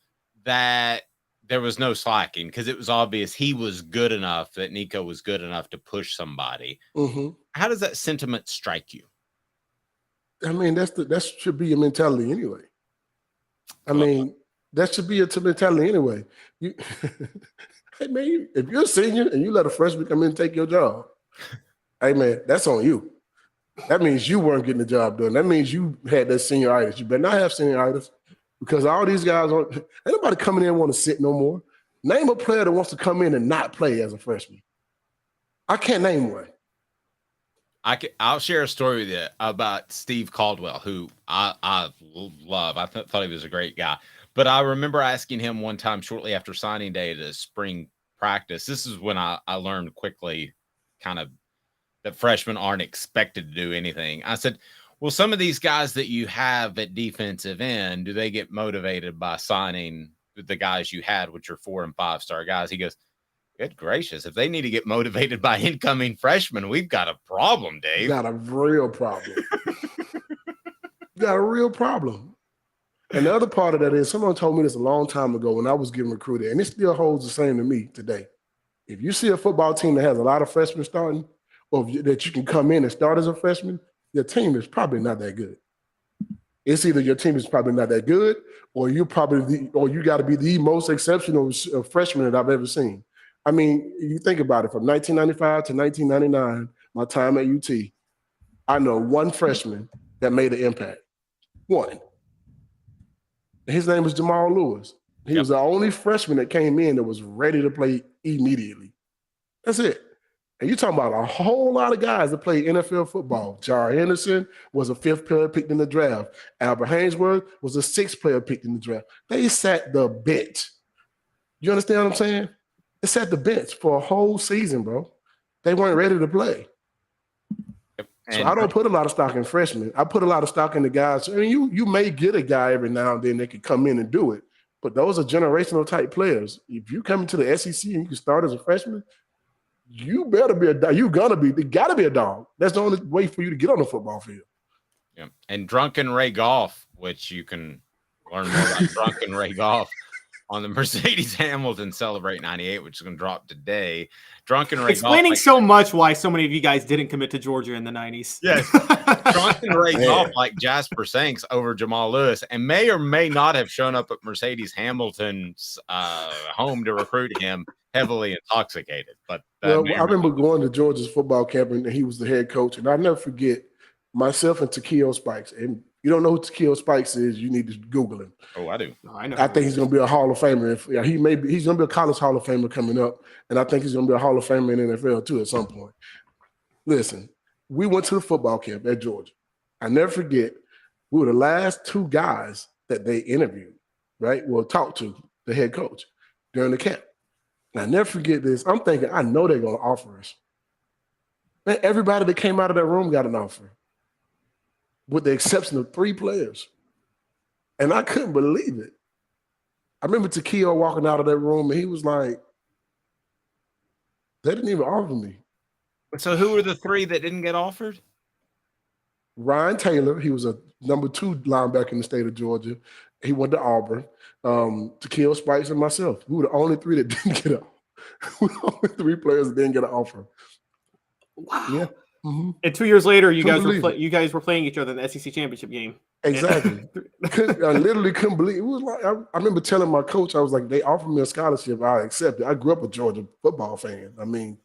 that there was no slacking because it was obvious he was good enough, that Nico was good enough to push somebody. Mm-hmm. How does that sentiment strike you? I mean, that should be your mentality anyway. I mean, that should be your mentality anyway. Hey, man, if you're a senior and you let a freshman come in and take your job, hey, man, that's on you. That means you weren't getting the job done. That means you had that senioritis. You better not have senioritis because all these guys ain't nobody coming in and want to sit no more. Name a player that wants to come in and not play as a freshman. I can't name one. I'll share a story with you about Steve Caldwell, who I love. I thought he was a great guy. But I remember asking him one time shortly after signing day at a spring practice. This is when I learned quickly kind of that freshmen aren't expected to do anything. I said, well, some of these guys that you have at defensive end, do they get motivated by signing the guys you had, which are 4- and 5-star guys? He goes, good gracious, if they need to get motivated by incoming freshmen, we've got a problem, Dave. Got a real problem. Got a real problem. And the other part of that is someone told me this a long time ago when I was getting recruited, and it still holds the same to me today. If you see a football team that has a lot of freshmen starting, or that you can come in and start as a freshman, your team is probably not that good. It's either your team is probably not that good, or you got to be the most exceptional freshman that I've ever seen. I mean, you think about it, from 1995 to 1999, my time at UT, I know one freshman that made an impact. One. His name was Jamal Lewis. He was the only freshman that came in that was ready to play immediately. That's it. And you're talking about a whole lot of guys that played NFL football. Jar Henderson was a 5th player picked in the draft. Albert Haynesworth was a 6th player picked in the draft. They sat the bench. You understand what I'm saying? They sat the bench for a whole season, bro. They weren't ready to play. So I don't put a lot of stock in freshmen. I put a lot of stock in the guys. I mean, you may get a guy every now and then that can come in and do it, but those are generational type players. If you come into the SEC and you can start as a freshman, you better be a dog. You gotta be a dog. That's the only way for you to get on the football field. Yeah. And Drunken Ray Golf, which you can learn more about Drunken Ray Golf on the Mercedes Hamilton Celebrate 98, which is going to drop today. Drunken Ray explaining Golf, so much why so many of you guys didn't commit to Georgia in the 90s. Yes. Drunken Ray Golf, like Jasper Sanks over Jamal Lewis, and may or may not have shown up at Mercedes Hamilton's home to recruit him, heavily intoxicated. But I remember going to Georgia's football camp, and he was the head coach. And I'll never forget myself and Takeo Spikes. And you don't know who Takeo Spikes is, you need to Google him. Oh, I do. I know. I think he's going to be a Hall of Famer. He's going to be a college Hall of Famer coming up, and I think he's going to be a Hall of Famer in the NFL too at some point. Listen, we went to the football camp at Georgia. I never forget, we were the last 2 guys that they interviewed, right? Well, talked to the head coach during the camp. And I never forget this. I'm thinking, I know they're going to offer us. Man, everybody that came out of that room got an offer, with the exception of 3 players. And I couldn't believe it. I remember Takeo walking out of that room, and he was like, They didn't even offer me. So who were the 3 that didn't get offered? Ryan Taylor, he was a number 2 linebacker in the state of Georgia. He went to Auburn. Takeo Spikes and myself. We were the only 3 that didn't get we were the only 3 players that didn't get an offer. Wow. Yeah. Mm-hmm. And 2 years later, you Couldn't guys were playing each other in the SEC championship game. Exactly. I literally couldn't believe it. Was like I remember telling my coach, I was like, they offered me a scholarship, I accepted. I grew up a Georgia football fan. I mean,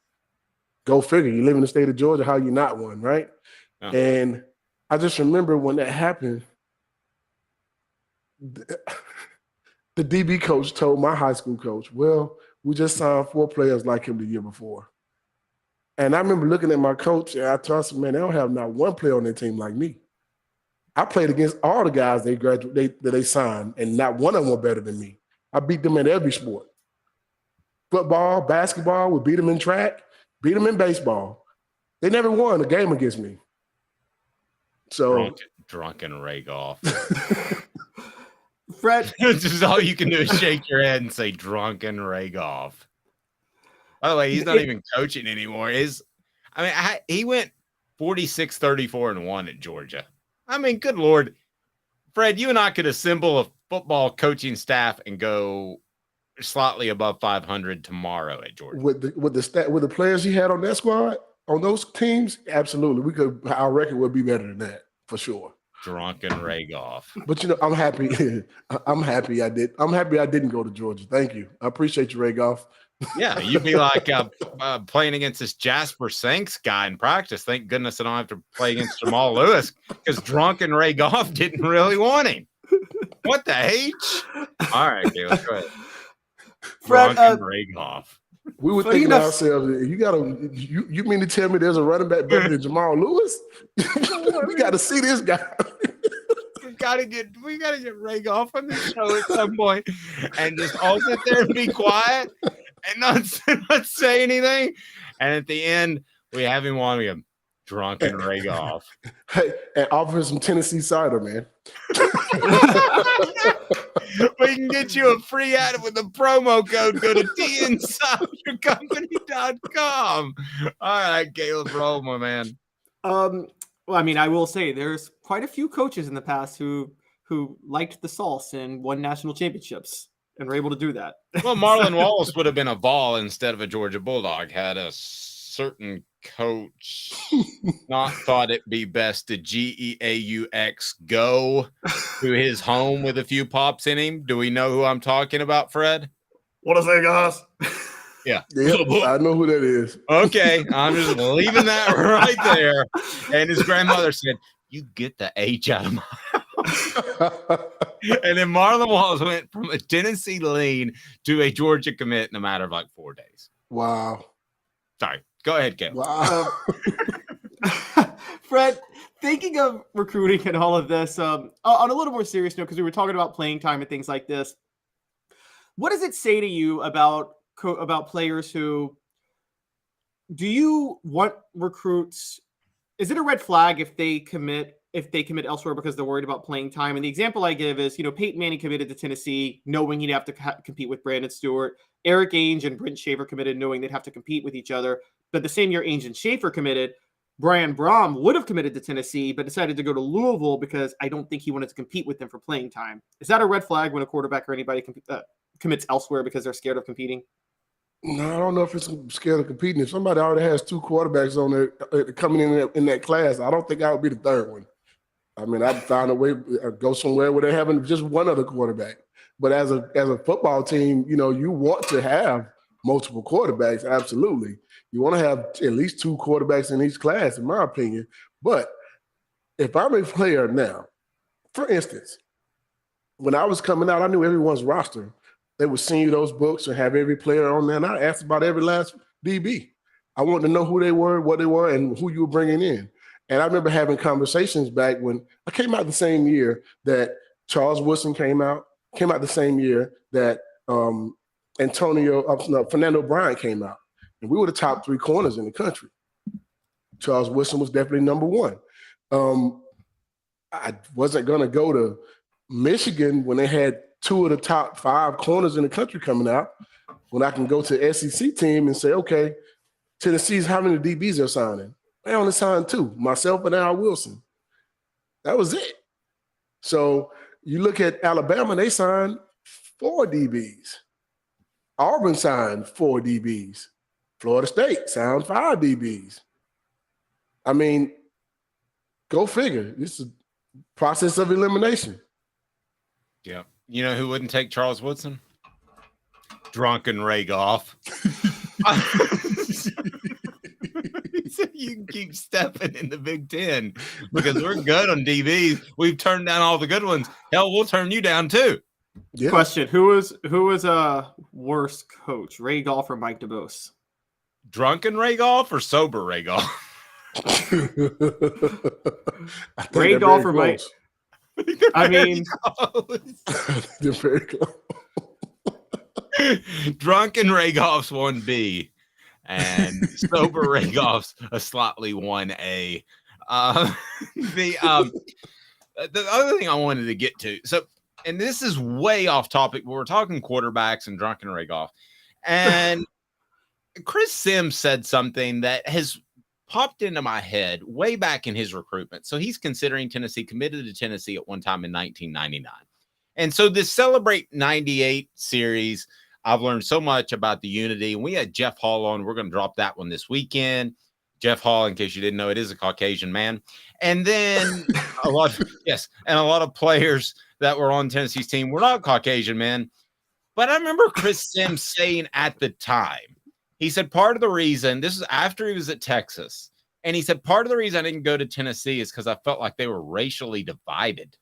go figure. You live in the state of Georgia, how you not one, right? Yeah. And I just remember when that happened, the DB coach told my high school coach, well, we just signed 4 players like him the year before. And I remember looking at my coach, and I told him, man, they don't have not one player on their team like me. I played against all the guys that they signed, and not one of them were better than me. I beat them in every sport. Football, basketball, we beat them in track, beat them in baseball. They never won a game against me. So drunken Ray Goff. Fred, just all you can do is shake your head and say drunken Ray Goff. By the way, he's not even coaching anymore. He went 46-34-1 at Georgia. I mean, good Lord. Fred, you and I could assemble a football coaching staff and go slightly above 500 tomorrow at Georgia. With the players he had on that squad, on those teams, absolutely. Our record would be better than that, for sure. Drunken Ray Goff. But I'm happy. I'm happy I didn't go to Georgia. Thank you. I appreciate you, Ray Goff. Yeah, you'd be like playing against this Jasper Sanks guy in practice. Thank goodness I don't have to play against Jamal Lewis because drunken Ray Goff didn't really want him. What the H? All right, Caleb, go ahead. Fred, drunken Ray Goff. We were thinking to ourselves, you mean to tell me there's a running back better than Jamal Lewis? We got to see this guy. We gotta get Ray Goff on the show at some point and just all sit there and be quiet and not say anything. And at the end, we have him on him, drunken Ray Goff. Hey, and offer him some Tennessee cider, man. We can get you a free ad with a promo code. Go to tnsideyourcompany.com. All right, Caleb, roll, my man. Well, I mean, I will say there's quite a few coaches in the past who liked the sauce and won national championships and were able to do that. Well, Marlon Wallace would have been a Vol instead of a Georgia Bulldog had a certain coach not thought it'd be best to GEAUX go to his home with a few pops in him. Do we know who I'm talking about, Fred? What is that, guys? Yeah. I know who that is. Okay. I'm just leaving that right there. And his grandmother said, you get the H out of my house. And then Marlon Wallace went from a Tennessee lean to a Georgia commit in a matter of like 4 days. Wow. Sorry. Go ahead, Kim. Wow. Fred, thinking of recruiting and all of this, on a little more serious note, because we were talking about playing time and things like this, what does it say to you about players who do you want recruits? Is it a red flag if they commit elsewhere because they're worried about playing time? And the example I give is, Peyton Manning committed to Tennessee knowing he'd have to compete with Brandon Stewart. Eric Ainge and Brent Schaefer committed knowing they'd have to compete with each other. But the same year Ainge and Schaefer committed, Brian Brom would have committed to Tennessee, but decided to go to Louisville because I don't think he wanted to compete with them for playing time. Is that a red flag when a quarterback or anybody commits elsewhere because they're scared of competing? No, I don't know if it's scared of competing. If somebody already has 2 quarterbacks on there coming in that class, I don't think I would be the third one. I mean, I'd find a way to go somewhere where they're having just one other quarterback. But as a football team, you want to have multiple quarterbacks, absolutely. You want to have at least 2 quarterbacks in each class, in my opinion. But if I'm a player now, for instance, when I was coming out, I knew everyone's roster. They would send you those books and have every player on there. And I asked about every last DB. I wanted to know who they were, what they were, and who you were bringing in. And I remember having conversations back when I came out the same year that Charles Woodson came out the same year that Fernando Bryant came out. And we were the top 3 corners in the country. Charles Woodson was definitely number 1. I wasn't going to go to Michigan when they had 2 of the top 5 corners in the country coming out, when I can go to the SEC team and say, okay, Tennessee's how many DBs they're signing. They only signed 2, myself and Al Wilson. That was it. So you look at Alabama, they signed 4 DBs. Auburn signed 4 DBs. Florida State signed 5 DBs. I mean, go figure. This is a process of elimination. Yeah. You know who wouldn't take Charles Woodson? Drunken Ray Goff. You can keep stepping in the Big Ten because we're good on DBs. We've turned down all the good ones. Hell, we'll turn you down too. Yeah. Question: Who was a worse coach, Ray Goff or Mike DeBose? Drunken Ray Goff or sober Ray Goff? Ray Goff or Mike? I mean, they're very close. Drunken Ray Goff's 1B. And sober Ray Goff's a slightly 1A. The other thing I wanted to get to, so, and this is way off topic, but we're talking quarterbacks and Drunken Ray Goff. And Chris Sims said something that has popped into my head way back in his recruitment. So he's considering Tennessee, committed to Tennessee at one time in 1999. And so this Celebrate 98 series, I've learned so much about the unity. And we had Jeff Hall on. We're going to drop that one this weekend. Jeff Hall, in case you didn't know, it is a Caucasian man. And then a lot of players that were on Tennessee's team were not Caucasian men. But I remember Chris Sims saying at the time, he said part of the reason, this is after he was at Texas, and he said part of the reason I didn't go to Tennessee is because I felt like they were racially divided.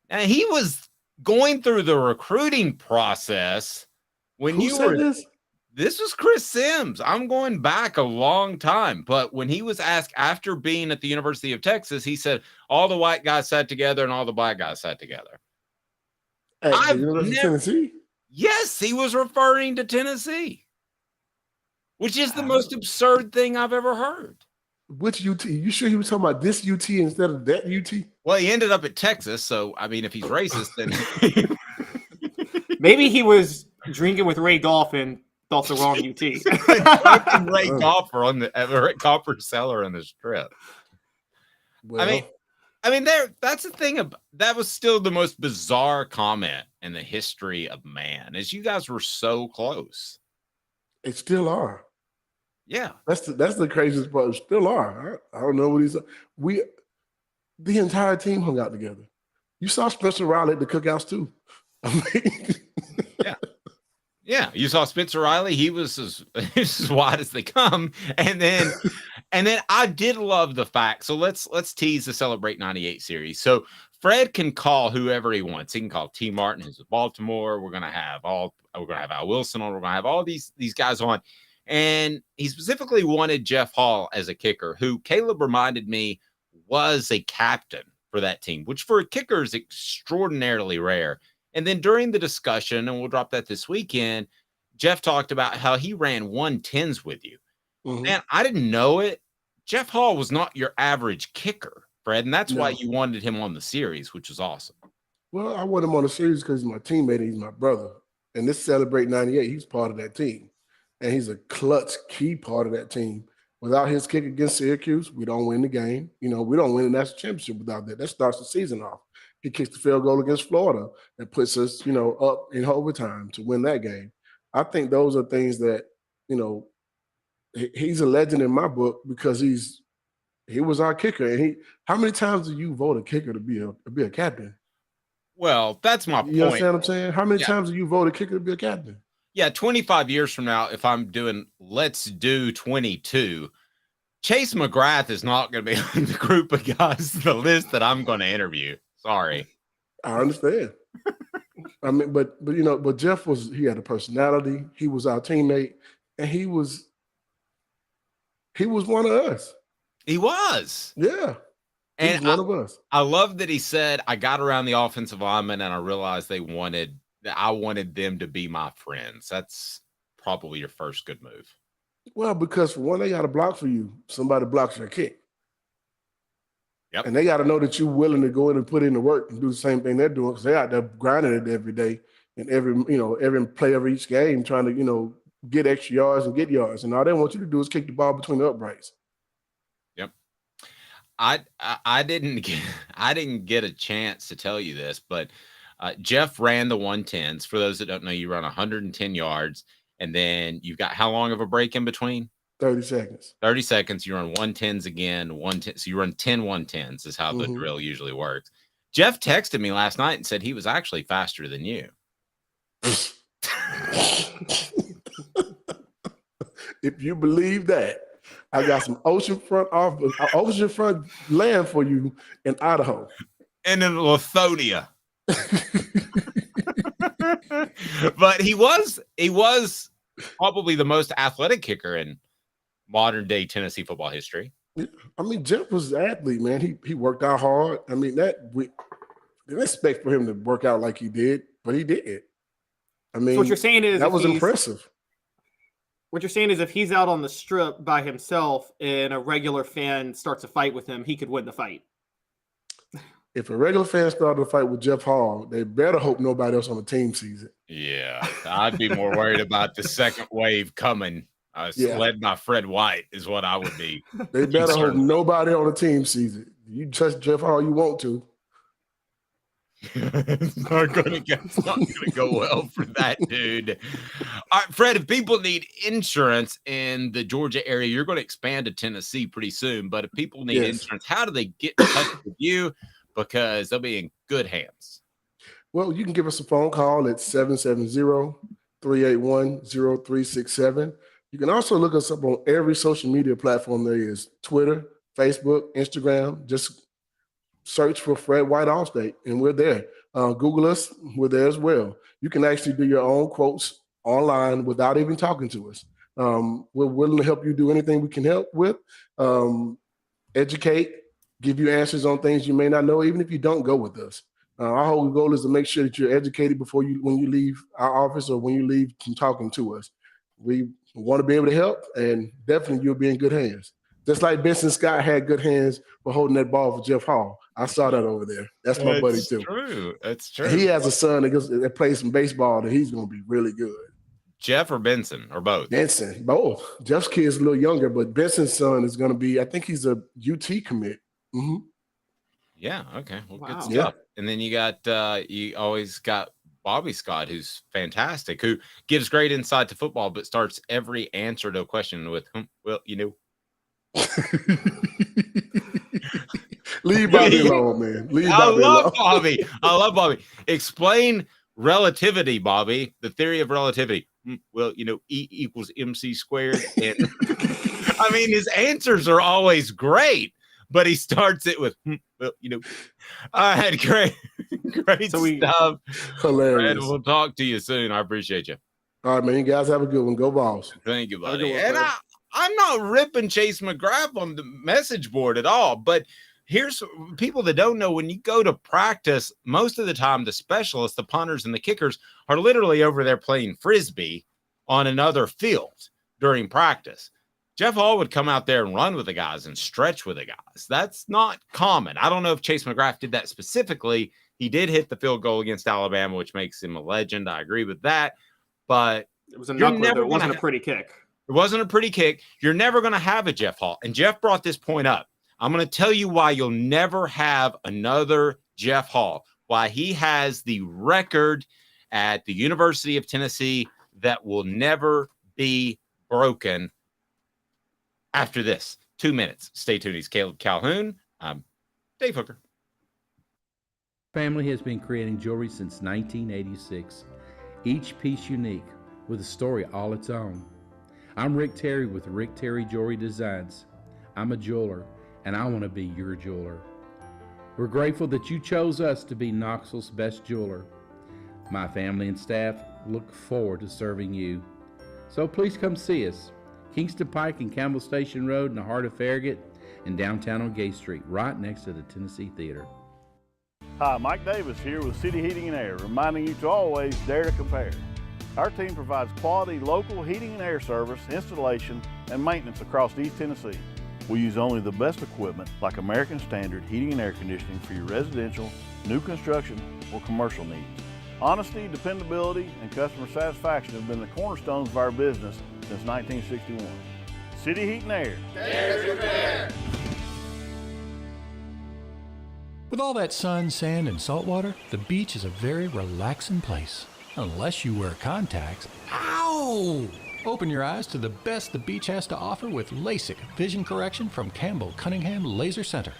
And he was going through the recruiting process when Who you said were this was Chris Sims. I'm going back a long time, but when he was asked after being at the University of Texas, he said all the white guys sat together and all the black guys sat together. At the University of Tennessee? Yes, he was referring to Tennessee, which is the most absurd thing I've ever heard. Which UT? You sure he was talking about this UT instead of that UT? Well, he ended up at Texas, so I mean, if he's racist, then maybe he was drinking with Ray Goff and thought the wrong UT. Ray Golfer on the Ray Golfer seller on the strip. Well, I mean, that's the thing. That was still the most bizarre comment in the history of man, is you guys were so close. It still are. Yeah, that's the craziest part. Still are. I don't know what he's. The entire team hung out together. You saw Spencer Riley at the cookouts too. I mean, yeah. You saw Spencer Riley. He was as wide as they come. And then I did love the fact. So let's tease the Celebrate 98 series. So Fred can call whoever he wants. He can call T. Martin, who's at Baltimore. We're gonna have Al Wilson on. We're gonna have all these guys on. And he specifically wanted Jeff Hall as a kicker, who Caleb reminded me was a captain for that team, which for a kicker is extraordinarily rare. And then during the discussion, and we'll drop that this weekend, Jeff talked about how he ran 110s with you. Mm-hmm. Man, I didn't know it. Jeff Hall was not your average kicker, Fred, and that's why you wanted him on the series, which was awesome. Well, I want him on the series because he's my teammate and he's my brother. And this Celebrate 98, he's part of that team. And he's a clutch, key part of that team. Without his kick against Syracuse, we don't win the game. We don't win the national championship without that. That starts the season off. He kicks the field goal against Florida that puts us, up in overtime to win that game. I think those are things that, he's a legend in my book because he was our kicker. And how many times do you vote a kicker to be a captain? Well, that's my point. You understand what I'm saying? How many times do you vote a kicker to be a captain? Yeah, 25 years from now, if I'm doing Let's Do 22, Chase McGrath is not going to be on the group of guys, the list that I'm going to interview. Sorry. I understand. I mean, but Jeff he had a personality. He was our teammate, and he was one of us. He was. Yeah. And he was one of us. I love that he said, I got around the offensive linemen and I realized I wanted them to be my friends. That's probably your first good move. Well, because for one, they got to block for you. Somebody blocks your kick. Yep. And they got to know that you're willing to go in and put in the work and do the same thing they're doing because they're out there grinding it every day and every play of each game, trying to, get extra yards and get yards. And all they want you to do is kick the ball between the uprights. Yep. I didn't get a chance to tell you this, but Jeff ran the 110s. For those that don't know, you run 110 yards, and then you've got how long of a break in between? 30 seconds. 30 seconds. You run 110s again, 110. So you run 10 110s is how the drill usually works. Jeff texted me last night and said he was actually faster than you. If you believe that, I got some oceanfront land for you in Idaho. And in Lithonia. But he was probably the most athletic kicker in modern day Tennessee football history. I mean, Jeff was an athlete, man. He worked out hard. I mean, we didn't expect for him to work out like he did, but he did. I mean, so what you're saying is that was impressive. What you're saying is if he's out on the strip by himself and a regular fan starts a fight with him, he could win the fight. If a regular fan started a fight with Jeff Hall, they better hope nobody else on the team sees it. Yeah, I'd be more worried about the second wave coming. Led by Fred White is what I would be. They better hope nobody on the team sees it. You touch Jeff Hall, you want to. It's not going to go well for that dude. All right, Fred, if people need insurance in the Georgia area, you're going to expand to Tennessee pretty soon. But if people need insurance, how do they get in touch with you? Because they'll be in good hands. Well, you can give us a phone call at 770-381-0367. You can also look us up on every social media platform there is: Twitter, Facebook, Instagram. Just search for Fred White Allstate, and we're there. Google us. We're there as well. You can actually do your own quotes online without even talking to us. We're willing to help you do anything we can help with. Educate, give you answers on things you may not know, even if you don't go with us. Our whole goal is to make sure that you're educated when you leave our office or when you leave from talking to us. We want to be able to help, and definitely you'll be in good hands. Just like Benson Scott had good hands for holding that ball for Jeff Hall. I saw that over there. That's my buddy too. That's true. He has a son that plays some baseball that he's going to be really good. Jeff or Benson or both? Benson, both. Jeff's kid's a little younger, but Benson's son is going to be, I think he's a UT commit. Mm-hmm. Yeah. Okay. Well, good stuff. Yeah. And then you always got Bobby Scott, who's fantastic, who gives great insight to football, but starts every answer to a question with, well, you know. Leave Bobby alone, man. I love Bobby. Explain relativity, Bobby. The theory of relativity. Well, you know, E equals MC squared. And I mean, his answers are always great, but he starts it with, well, you know. I had great stuff. Hilarious. And we'll talk to you soon. I appreciate you. All right, man. You guys have a good one. Go Vols. Thank you, buddy. And I'm not ripping Chase McGrath on the message board at all, but here's people that don't know: when you go to practice, most of the time the specialists, the punters and the kickers, are literally over there playing Frisbee on another field during practice. Jeff Hall would come out there and run with the guys and stretch with the guys. That's not common. I don't know if Chase McGrath did that specifically. He did hit the field goal against Alabama, which makes him a legend. I agree with that. But it was a knuckler, though. It wasn't a pretty kick. It wasn't a pretty kick. You're never going to have a Jeff Hall. And Jeff brought this point up. I'm going to tell you why you'll never have another Jeff Hall, why he has the record at the University of Tennessee that will never be broken after this. 2 minutes. Stay tuned. He's Caleb Calhoun. I'm Dave Hooker. Family has been creating jewelry since 1986, each piece unique with a story all its own. I'm Rick Terry with Rick Terry Jewelry Designs. I'm a jeweler, and I want to be your jeweler. We're grateful that you chose us to be Knoxville's best jeweler. My family and staff look forward to serving you. So please come see us. Kingston Pike and Campbell Station Road in the heart of Farragut, and downtown on Gay Street, right next to the Tennessee Theater. Hi, Mike Davis here with City Heating and Air, reminding you to always dare to compare. Our team provides quality local heating and air service, installation, and maintenance across East Tennessee. We use only the best equipment like American Standard heating and air conditioning for your residential, new construction, or commercial needs. Honesty, dependability, and customer satisfaction have been the cornerstones of our business since 1961. City Heat and Air. There's your pair. With all that sun, sand, and salt water, the beach is a very relaxing place. Unless you wear contacts. Ow! Open your eyes to the best the beach has to offer with LASIK vision correction from Campbell Cunningham Laser Center.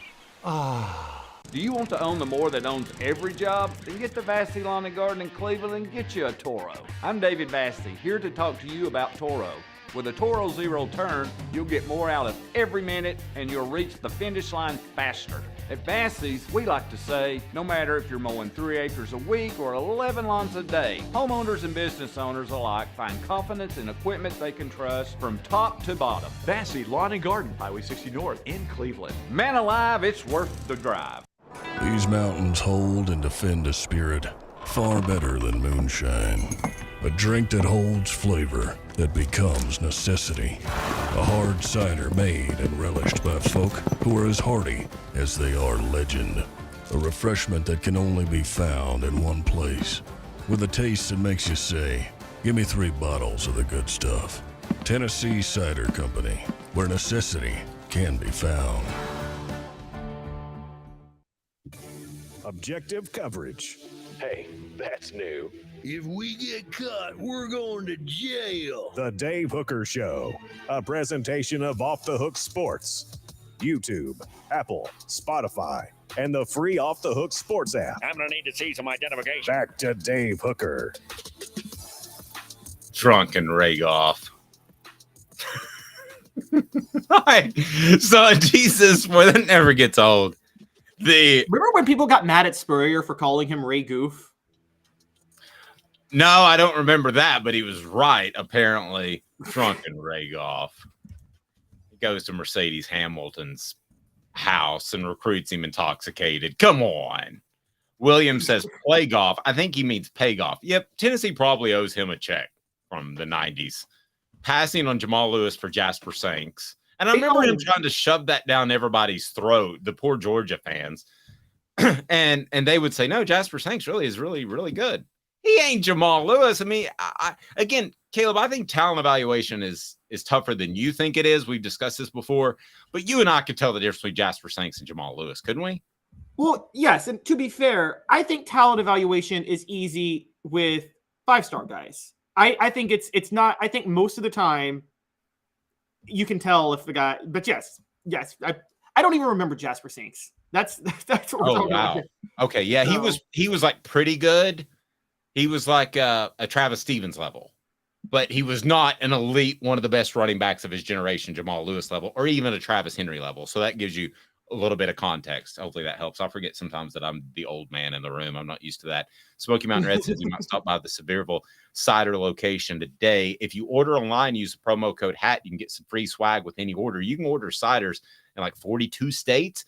Ah. Do you want to own the more that owns every job? Then get to Vassy Lawn and Garden in Cleveland and get you a Toro. I'm David Vassy, here to talk to you about Toro. With a Toro Zero Turn, you'll get more out of every minute and you'll reach the finish line faster. At Vassy's, we like to say, no matter if you're mowing 3 acres a week or 11 lawns a day, homeowners and business owners alike find confidence in equipment they can trust from top to bottom. Vassy Lawn and Garden, Highway 60 North in Cleveland. Man alive, it's worth the drive. These mountains hold and defend a spirit far better than moonshine. A drink that holds flavor that becomes necessity. A hard cider made and relished by folk who are as hearty as they are legend. A refreshment that can only be found in one place. With a taste that makes you say, give me 3 bottles of the good stuff. Tennessee Cider Company, where necessity can be found. Objective coverage. Hey, that's new. If we get caught, we're going to jail. The Dave Hooker Show, a presentation of Off the Hook Sports. YouTube, Apple, Spotify, and the free Off the Hook Sports app. I'm going to need to see some identification. Back to Dave Hooker. Drunken Ragoff. So, Jesus, boy, that never gets old. Remember when people got mad at Spurrier for calling him Ray Goof? No, I don't remember that, but he was right, apparently. Drunken Ragoff. He goes to Mercedes Hamilton's house and recruits him intoxicated. Come on. Williams says play golf. I think he means pay golf. Yep, Tennessee probably owes him a check from the 90s. Passing on Jamal Lewis for Jasper Sanks. And I remember him trying to shove that down everybody's throat, the poor Georgia fans. and they would say, no, Jasper Sanks really is really, really good. He ain't Jamal Lewis. I mean, again, Caleb, I think talent evaluation is tougher than you think it is. We've discussed this before, but you and I could tell the difference between Jasper Sanks and Jamal Lewis, couldn't we? Well, yes. And to be fair, I think talent evaluation is easy with 5-star guys. I think it's not. I think most of the time you can tell if the guy. But yes. I don't even remember Jasper Sanks. That's what we're talking about. Okay, yeah, so, he was like pretty good. He was like a Travis Stevens level, but he was not an elite, one of the best running backs of his generation, Jamal Lewis level, or even a Travis Henry level. So that gives you a little bit of context. Hopefully that helps. I forget sometimes that I'm the old man in the room. I'm not used to that. Smoky Mountain Red says you might stop by the Sevierville cider location today. If you order online, use the promo code HAT, you can get some free swag with any order. You can order ciders in like 42 states.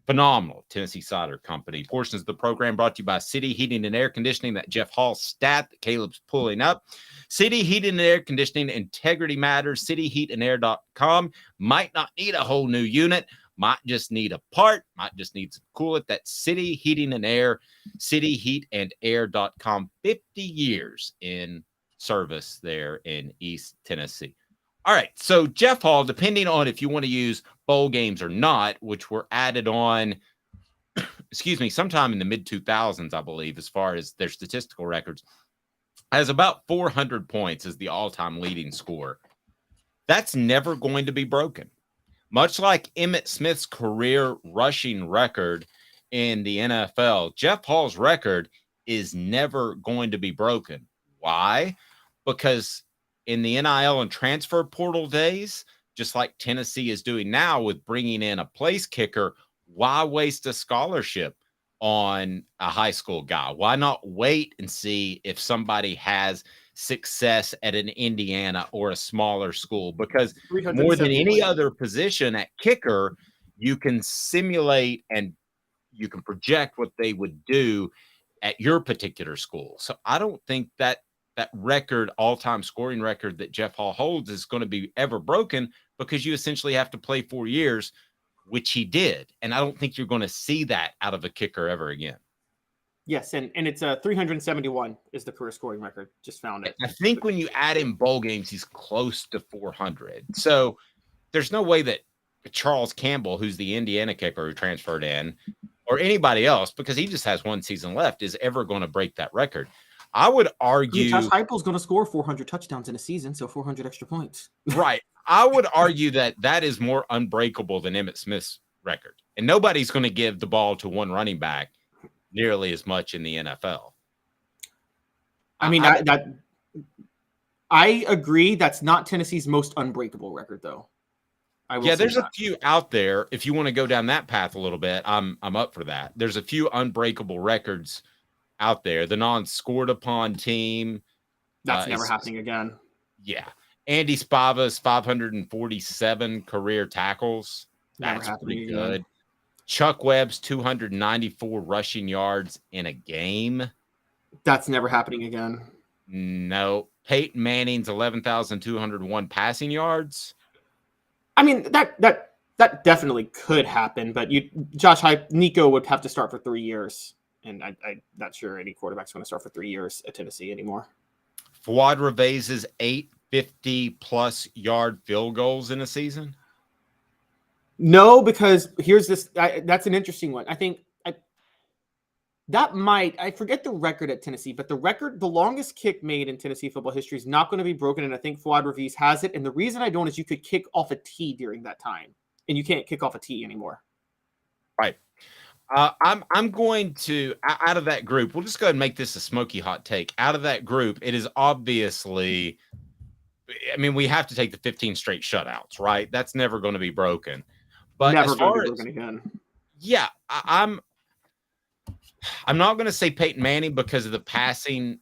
Phenomenal. Tennessee Cider Company. Portions of the program brought to you by City Heating and Air Conditioning. That Jeff Hall stat that Caleb's pulling up. City Heating and Air Conditioning. Integrity matters. CityHeatandAir.com. Might not need a whole new unit. Might just need a part. Might just need some coolant. That's City Heating and Air. CityHeatandAir.com. 50 years in service there in East Tennessee. All right, so Jeff Hall, depending on if you want to use bowl games or not, which were added on, sometime in the mid-2000s, I believe, as far as their statistical records, has about 400 points as the all-time leading scorer. That's never going to be broken. Much like Emmitt Smith's career rushing record in the NFL, Jeff Hall's record is never going to be broken. Why? Because in the NIL and transfer portal days, just like Tennessee is doing now with bringing in a place kicker, why waste a scholarship on a high school guy? Why not wait and see if somebody has success at an Indiana or a smaller school? Because more than any other position at kicker, you can simulate and you can project what they would do at your particular school. So I don't think that record, all-time scoring record that Jeff Hall holds is going to be ever broken, because you essentially have to play 4 years, which he did. And I don't think you're going to see that out of a kicker ever again. Yes, and it's 371 is the career scoring record. Just found it. I think when you add in bowl games, he's close to 400. So there's no way that Charles Campbell, who's the Indiana kicker who transferred in, or anybody else, because he just has one season left, is ever going to break that record. I would argue Josh Heupel's going to score 400 touchdowns in a season, so 400 extra points. Right. I would argue that is more unbreakable than Emmitt Smith's record. And nobody's going to give the ball to one running back nearly as much in the NFL. I mean, I agree. That's not Tennessee's most unbreakable record, though. There's a few out there. If you want to go down that path a little bit, I'm up for that. There's a few unbreakable records out there. The non-scored upon team. That's never happening again. Yeah. Andy Spava's 547 career tackles. That's pretty good. Again. Chuck Webb's 294 rushing yards in a game. That's never happening again. No. Peyton Manning's 11,201 passing yards. I mean, that definitely could happen, but Nico would have to start for 3 years. And I'm not sure any quarterback's going to start for 3 years at Tennessee anymore. Fuad Revaiz's 850-plus yard field goals in a season? No, because here's this. That's an interesting one. I think I forget the record at Tennessee, but the longest kick made in Tennessee football history is not going to be broken, and I think Fuad Reveiz has it. And the reason I don't is you could kick off a tee during that time, and you can't kick off a tee anymore. Right. I'm going to, out of that group, we'll just go ahead and make this a smoky hot take. Out of that group, it is obviously, I mean, we have to take the 15 straight shutouts, right? That's never going to be broken. But never going to be broken again. Yeah, I'm not going to say Peyton Manning because of the passing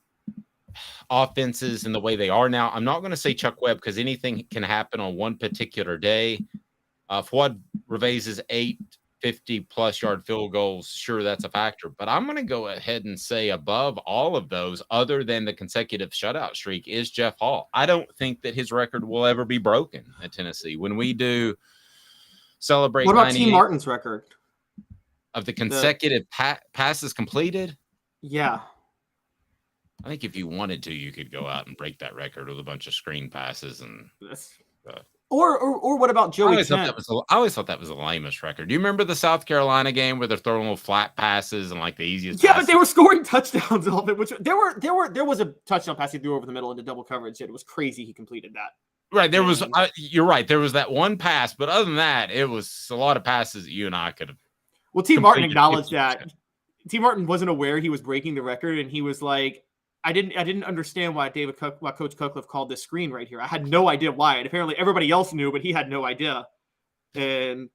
offenses and the way they are now. I'm not going to say Chuck Webb because anything can happen on one particular day. Fuad Revaiz's 850-plus yard field goals, sure, that's a factor. But I'm going to go ahead and say above all of those, other than the consecutive shutout streak, is Jeff Hall. I don't think that his record will ever be broken at Tennessee. When we do celebrate, what about T. Martin's record? Of the consecutive passes completed? Yeah. I think if you wanted to, you could go out and break that record with a bunch of screen passes. And Or what about Joey Kent? I always thought that was the lamest record. Do you remember the South Carolina game where they're throwing little flat passes and like the easiest passes? But they were scoring touchdowns all of it. Which there was a touchdown pass he threw over the middle into double coverage. It was crazy he completed that. Right. There was you're right. There was that one pass, but other than that, it was a lot of passes that you and I could have. Well, T. Martin acknowledged that. T. Martin wasn't aware he was breaking the record, and he was like, I didn't understand why Coach Cutcliffe called this screen right here. I had no idea why. And apparently everybody else knew, but he had no idea. And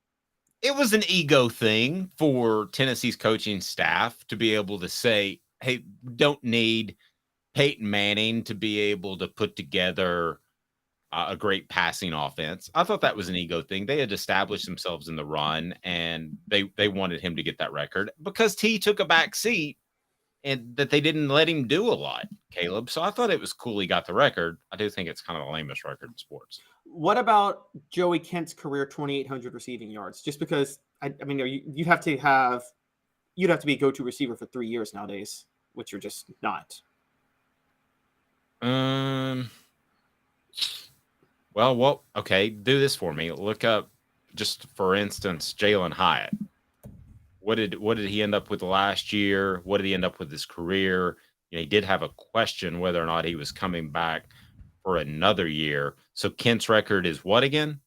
it was an ego thing for Tennessee's coaching staff to be able to say, hey, we don't need Peyton Manning to be able to put together a great passing offense. I thought that was an ego thing. They had established themselves in the run, and they wanted him to get that record because T took a back seat and that they didn't let him do a lot, Caleb. So I thought it was cool he got the record. I do think it's kind of the lamest record in sports. What about Joey Kent's career 2,800 receiving yards? Just because, I mean, you'd have to be a go-to receiver for 3 years nowadays, which you're just not. Well, okay. Do this for me. Look up, just for instance, Jalen Hyatt. What did he end up with last year? What did he end up with his career? He did have a question whether or not he was coming back for another year. So Kent's record is what again?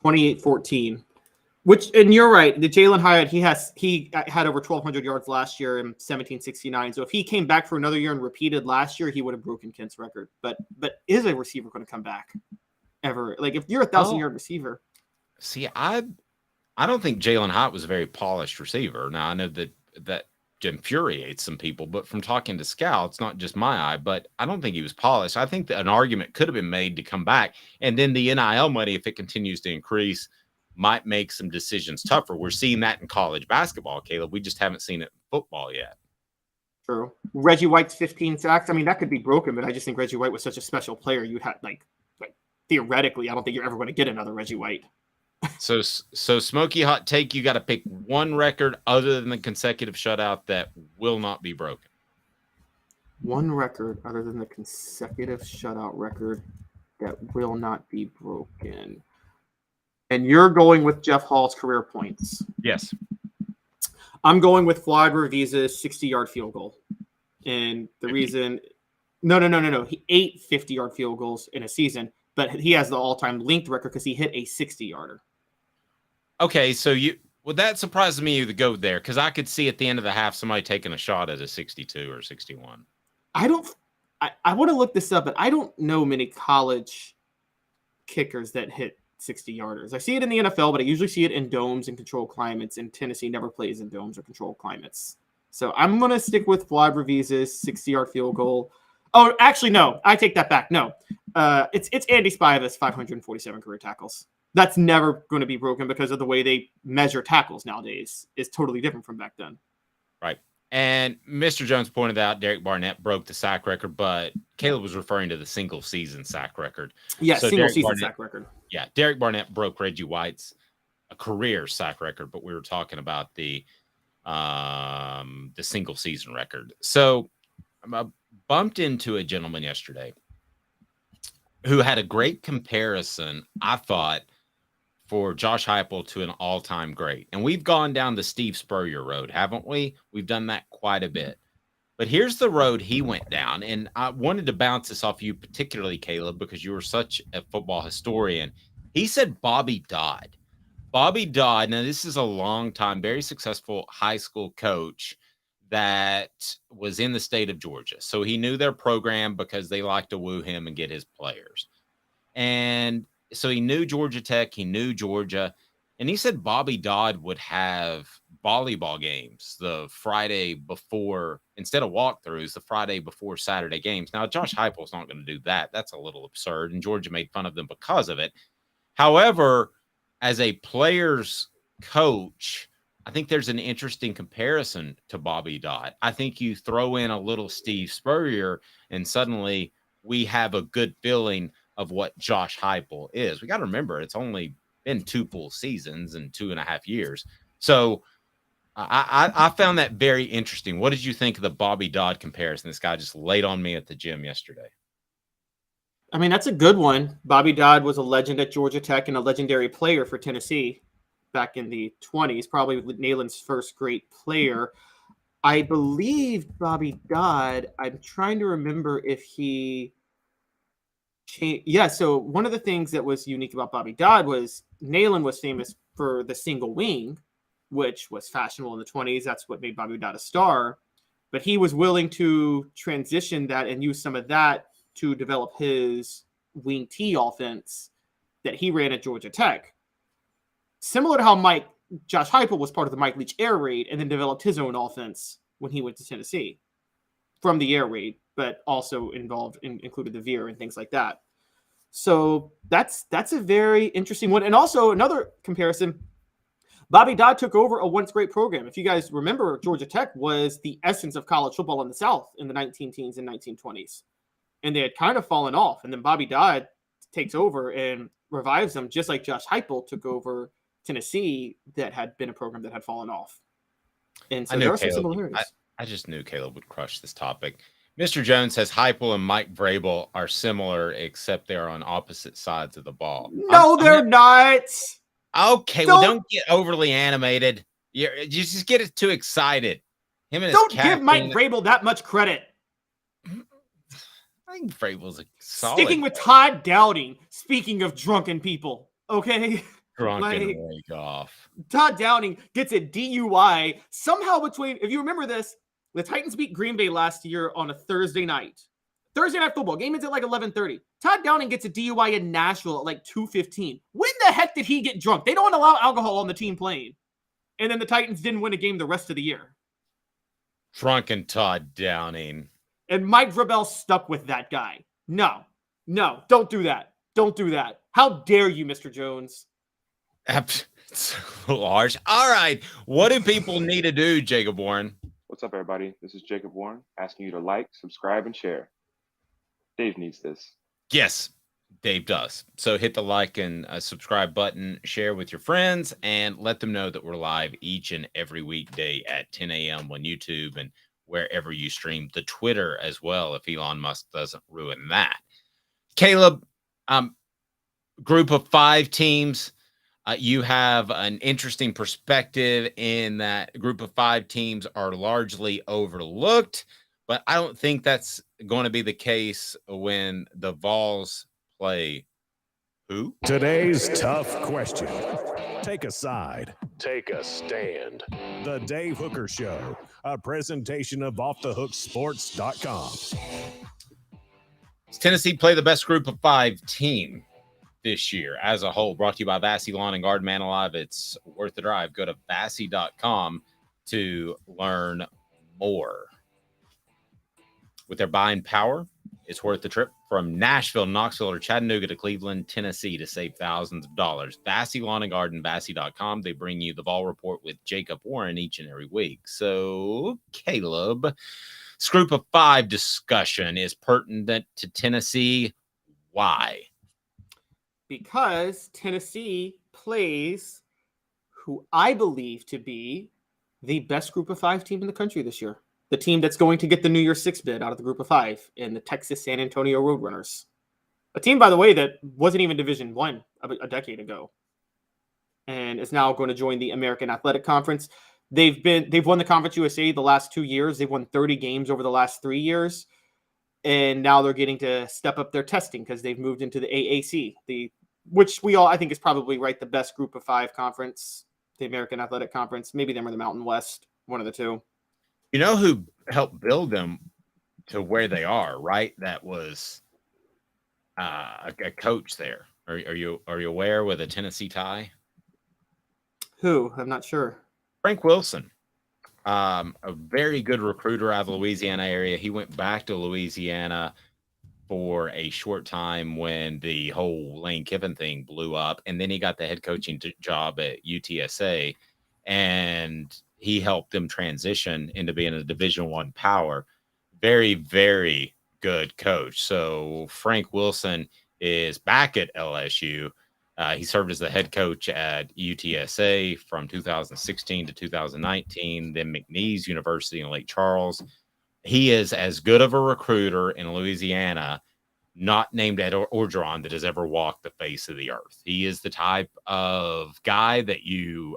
28-14. And you're right. The Jalen Hyatt, he had over 1,200 yards last year in 1769. So if he came back for another year and repeated last year, he would have broken Kent's record. But is a receiver going to come back ever? Like if you're a 1,000-yard receiver. See, I don't think Jalen Hyatt was a very polished receiver. Now, I know that infuriates some people, but from talking to scouts, not just my eye, but I don't think he was polished. I think that an argument could have been made to come back. And then the NIL money, if it continues to increase, might make some decisions tougher. We're seeing that in college basketball, Caleb. We just haven't seen it in football yet. True. Reggie White's 15 sacks. I mean, that could be broken, but I just think Reggie White was such a special player. You had like theoretically, I don't think you're ever going to get another Reggie White. So smoky hot take, you got to pick one record other than the consecutive shutout that will not be broken. One record other than the consecutive shutout record that will not be broken. And you're going with Jeff Hall's career points. Yes. I'm going with Vlad Revisa's 60-yard field goal. And the reason... No. He 8 50-yard field goals in a season, but he has the all-time linked record because he hit a 60-yarder. Okay, so that surprises me to go there because I could see at the end of the half somebody taking a shot at a 62 or 61. I want to look this up, but I don't know many college kickers that hit 60-yarders. I see it in the NFL, but I usually see it in domes and controlled climates, and Tennessee never plays in domes or controlled climates. So I'm going to stick with Vlad Revisa's 60-yard field goal. Oh, actually, no. I take that back. No. It's Andy Spivak's 547 career tackles. That's never going to be broken because of the way they measure tackles nowadays is totally different from back then. Right. And Mr. Jones pointed out Derek Barnett broke the sack record, but Caleb was referring to the single season sack record. Yeah, so single season sack record. Yeah, Derek Barnett broke Reggie White's career sack record, but we were talking about the single season record. So I bumped into a gentleman yesterday who had a great comparison, I thought, for Josh Heupel to an all-time great. And we've gone down the Steve Spurrier road, haven't we? We've done that quite a bit. But here's the road he went down. And I wanted to bounce this off you, particularly, Caleb, because you were such a football historian. He said Bobby Dodd. Bobby Dodd, now this is a long time, very successful high school coach that was in the state of Georgia. So he knew their program because they like to woo him and get his players. And so he knew Georgia Tech, he knew Georgia, and he said Bobby Dodd would have volleyball games the Friday before, instead of walkthroughs, the Friday before Saturday games. Now, Josh Heupel's not going to do that. That's a little absurd, and Georgia made fun of them because of it. However, as a player's coach, I think there's an interesting comparison to Bobby Dodd. I think you throw in a little Steve Spurrier, and suddenly we have a good feeling of what Josh Heupel is. We got to remember, it's only been 2 full seasons and 2.5 years. So I found that very interesting. What did you think of the Bobby Dodd comparison? This guy just laid on me at the gym yesterday. I mean, that's a good one. Bobby Dodd was a legend at Georgia Tech and a legendary player for Tennessee back in the 20s, probably Neyland's first great player. I believe Bobby Dodd, I'm trying to remember if he changed. Yeah, so one of the things that was unique about Bobby Dodd was Neyland was famous for the single wing, which was fashionable in the 20s. That's what made Bobby Dodd a star. But he was willing to transition that and use some of that to develop his wing T offense that he ran at Georgia Tech. Similar to how Josh Heupel was part of the Mike Leach air raid and then developed his own offense when he went to Tennessee from the air raid, but also included the veer and things like that. So that's a very interesting one. And also another comparison, Bobby Dodd took over a once great program. If you guys remember, Georgia Tech was the essence of college football in the South in the 19-teens and 1920s. And they had kind of fallen off. And then Bobby Dodd takes over and revives them, just like Josh Heupel took over Tennessee that had been a program that had fallen off. And so there are some similarities. I just knew Caleb would crush this topic. Mr. Jones says Heupel and Mike Vrabel are similar, except they're on opposite sides of the ball. No, they're not. Okay, well, don't get overly animated. You just get too excited. Him and don't his give Mike Vrabel that much credit. I think Vrabel's a solid. Sticking with Todd Downing. Speaking of drunken people, okay. Drunken wake off. Todd Downing gets a DUI somehow between. If you remember this, the Titans beat Green Bay last year on a Thursday night. Thursday night football game ends at like 11:30. Todd Downing gets a DUI in Nashville at like 2:15. When the heck did he get drunk? They don't allow alcohol on the team playing. And then the Titans didn't win a game the rest of the year. Drunken Todd Downing. And Mike Vrabel stuck with that guy. No, don't do that. Don't do that. How dare you, Mr. Jones? So large. All right. What do people need to do, Jacob Warren? What's up, everybody? This is Jacob Warren asking you to like, subscribe, and share. Dave needs this. Yes, Dave does. So hit the like and subscribe button, share with your friends, and let them know that we're live each and every weekday at 10 a.m. on YouTube and wherever you stream, the Twitter as well, if Elon Musk doesn't ruin that. Caleb, group of 5 teams. You have an interesting perspective in that group of 5 teams are largely overlooked, but I don't think that's going to be the case when the Vols play who? Today's tough question. Take a side. Take a stand. The Dave Hooker Show, a presentation of offthehooksports.com. Does Tennessee play the best group of 5 team this year as a whole? Brought to you by Vassy Lawn and Garden. Man Alive, it's worth the drive. Go to Vassy.com to learn more. With their buying power, it's worth the trip from Nashville, Knoxville, or Chattanooga to Cleveland, Tennessee to save thousands of dollars. Vassy Lawn and Garden, Vassy.com. They bring you the Vol Report with Jacob Warren each and every week. So, Caleb, this group of 5 discussion is pertinent to Tennessee. Why? Because Tennessee plays who I believe to be the best group of 5 team in the country this year. The team that's going to get the New Year's 6 bid out of the group of 5 in the Texas San Antonio Roadrunners. A team, by the way, that wasn't even Division I a decade ago and is now going to join the American Athletic Conference. They've won the Conference USA the last 2 years. They've won 30 games over the last 3 years. And now they're getting to step up their testing because they've moved into the AAC, which we all, I think, is probably the best group of 5 conference, the American Athletic Conference. Maybe them or the Mountain West, one of the two. You know who helped build them to where they are, right? That was a coach there. Are you aware with a Tennessee tie? Who? I'm not sure. Frank Wilson, a very good recruiter out of the Louisiana area. He went back to Louisiana for a short time when the whole Lane Kiffin thing blew up, and then he got the head coaching job at UTSA, and he helped them transition into being a Division I power. Very, very good coach. So Frank Wilson is back at LSU. He served as the head coach at UTSA from 2016 to 2019, then McNeese University in Lake Charles. He is as good of a recruiter in Louisiana, not named Ed Orgeron, that has ever walked the face of the earth. He is the type of guy that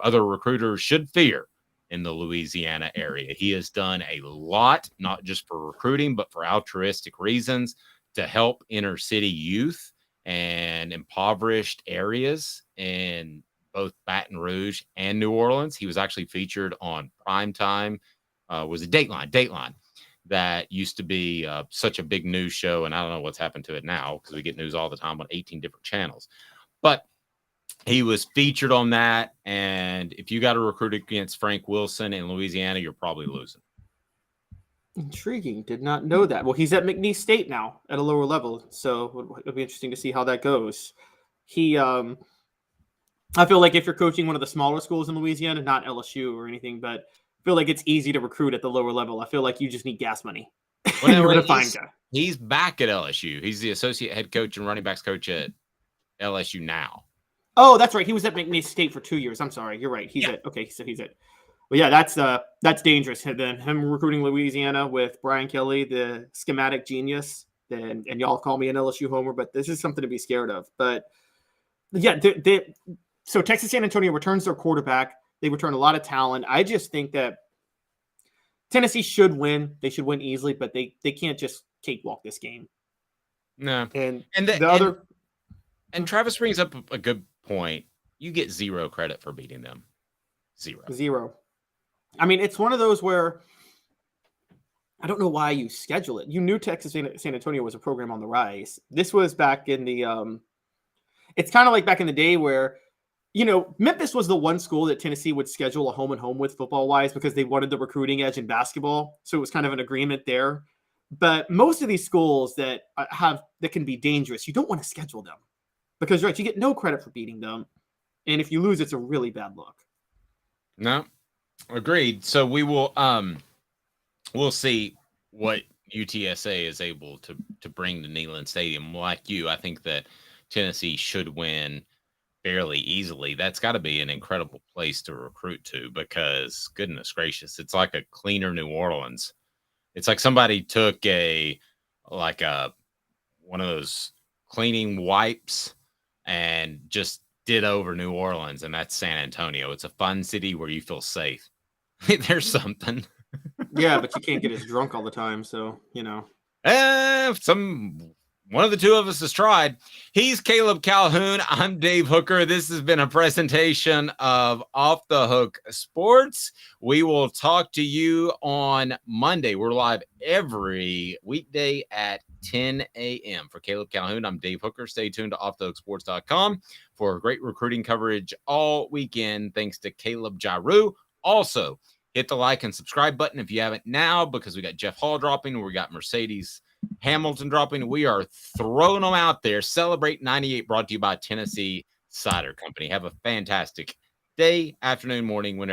other recruiters should fear in the Louisiana area. He has done a lot, not just for recruiting, but for altruistic reasons to help inner city youth and impoverished areas in both Baton Rouge and New Orleans. He was actually featured on Primetime. Was it Dateline? That used to be such a big news show, and I don't know what's happened to it now because we get news all the time on 18 different channels. But he was featured on that, and if you got to recruit against Frank Wilson in Louisiana, you're probably losing. Intriguing. Did not know that. Well, he's at McNeese State now at a lower level, so it'll be interesting to see how that goes. I feel like if you're coaching one of the smaller schools in Louisiana, not LSU or anything, but I feel like it's easy to recruit at the lower level. I feel like you just need gas money. Well, You're going to find guy. He's back at LSU. He's the associate head coach and running backs coach at LSU now. Oh, that's right. He was at McNeese State for 2 years. I'm sorry. You're right. He's at. Well, yeah, that's dangerous. And then him recruiting Louisiana with Brian Kelly, the schematic genius. And y'all call me an LSU homer, but this is something to be scared of. But yeah, so Texas San Antonio returns their quarterback. They return a lot of talent. I just think that Tennessee should win. They should win easily, but they can't just cakewalk this game. No. And Travis brings up a good point. You get zero credit for beating them. Zero. I mean, it's one of those where I don't know why you schedule it. You knew Texas San Antonio was a program on the rise. This was back in the it's kind of like back in the day where, Memphis was the one school that Tennessee would schedule a home and home with football-wise because they wanted the recruiting edge in basketball. So it was kind of an agreement there. But most of these schools that can be dangerous, you don't want to schedule them because you get no credit for beating them. And if you lose, it's a really bad look. No, agreed. So we will we'll see what UTSA is able to bring to Neyland Stadium. Like you, I think that Tennessee should win fairly easily. That's got to be an incredible place to recruit to because, goodness gracious, it's like a cleaner New Orleans It's like somebody took one of those cleaning wipes and just did over New Orleans, and that's San Antonio. It's a fun city where you feel safe. There's something. Yeah, but you can't get as drunk all the time, so One of the two of us has tried. He's Caleb Calhoun. I'm Dave Hooker. This has been a presentation of Off the Hook Sports. We will talk to you on Monday. We're live every weekday at 10 a.m. For Caleb Calhoun, I'm Dave Hooker. Stay tuned to offthehooksports.com for great recruiting coverage all weekend. Thanks to Caleb Giroux. Also, hit the like and subscribe button if you haven't now, because we got Jeff Hall dropping. We got Mercedes Hamilton dropping. We are throwing them out there. Celebrate 98, brought to you by Tennessee Cider Company. Have a fantastic day, afternoon, morning, whenever.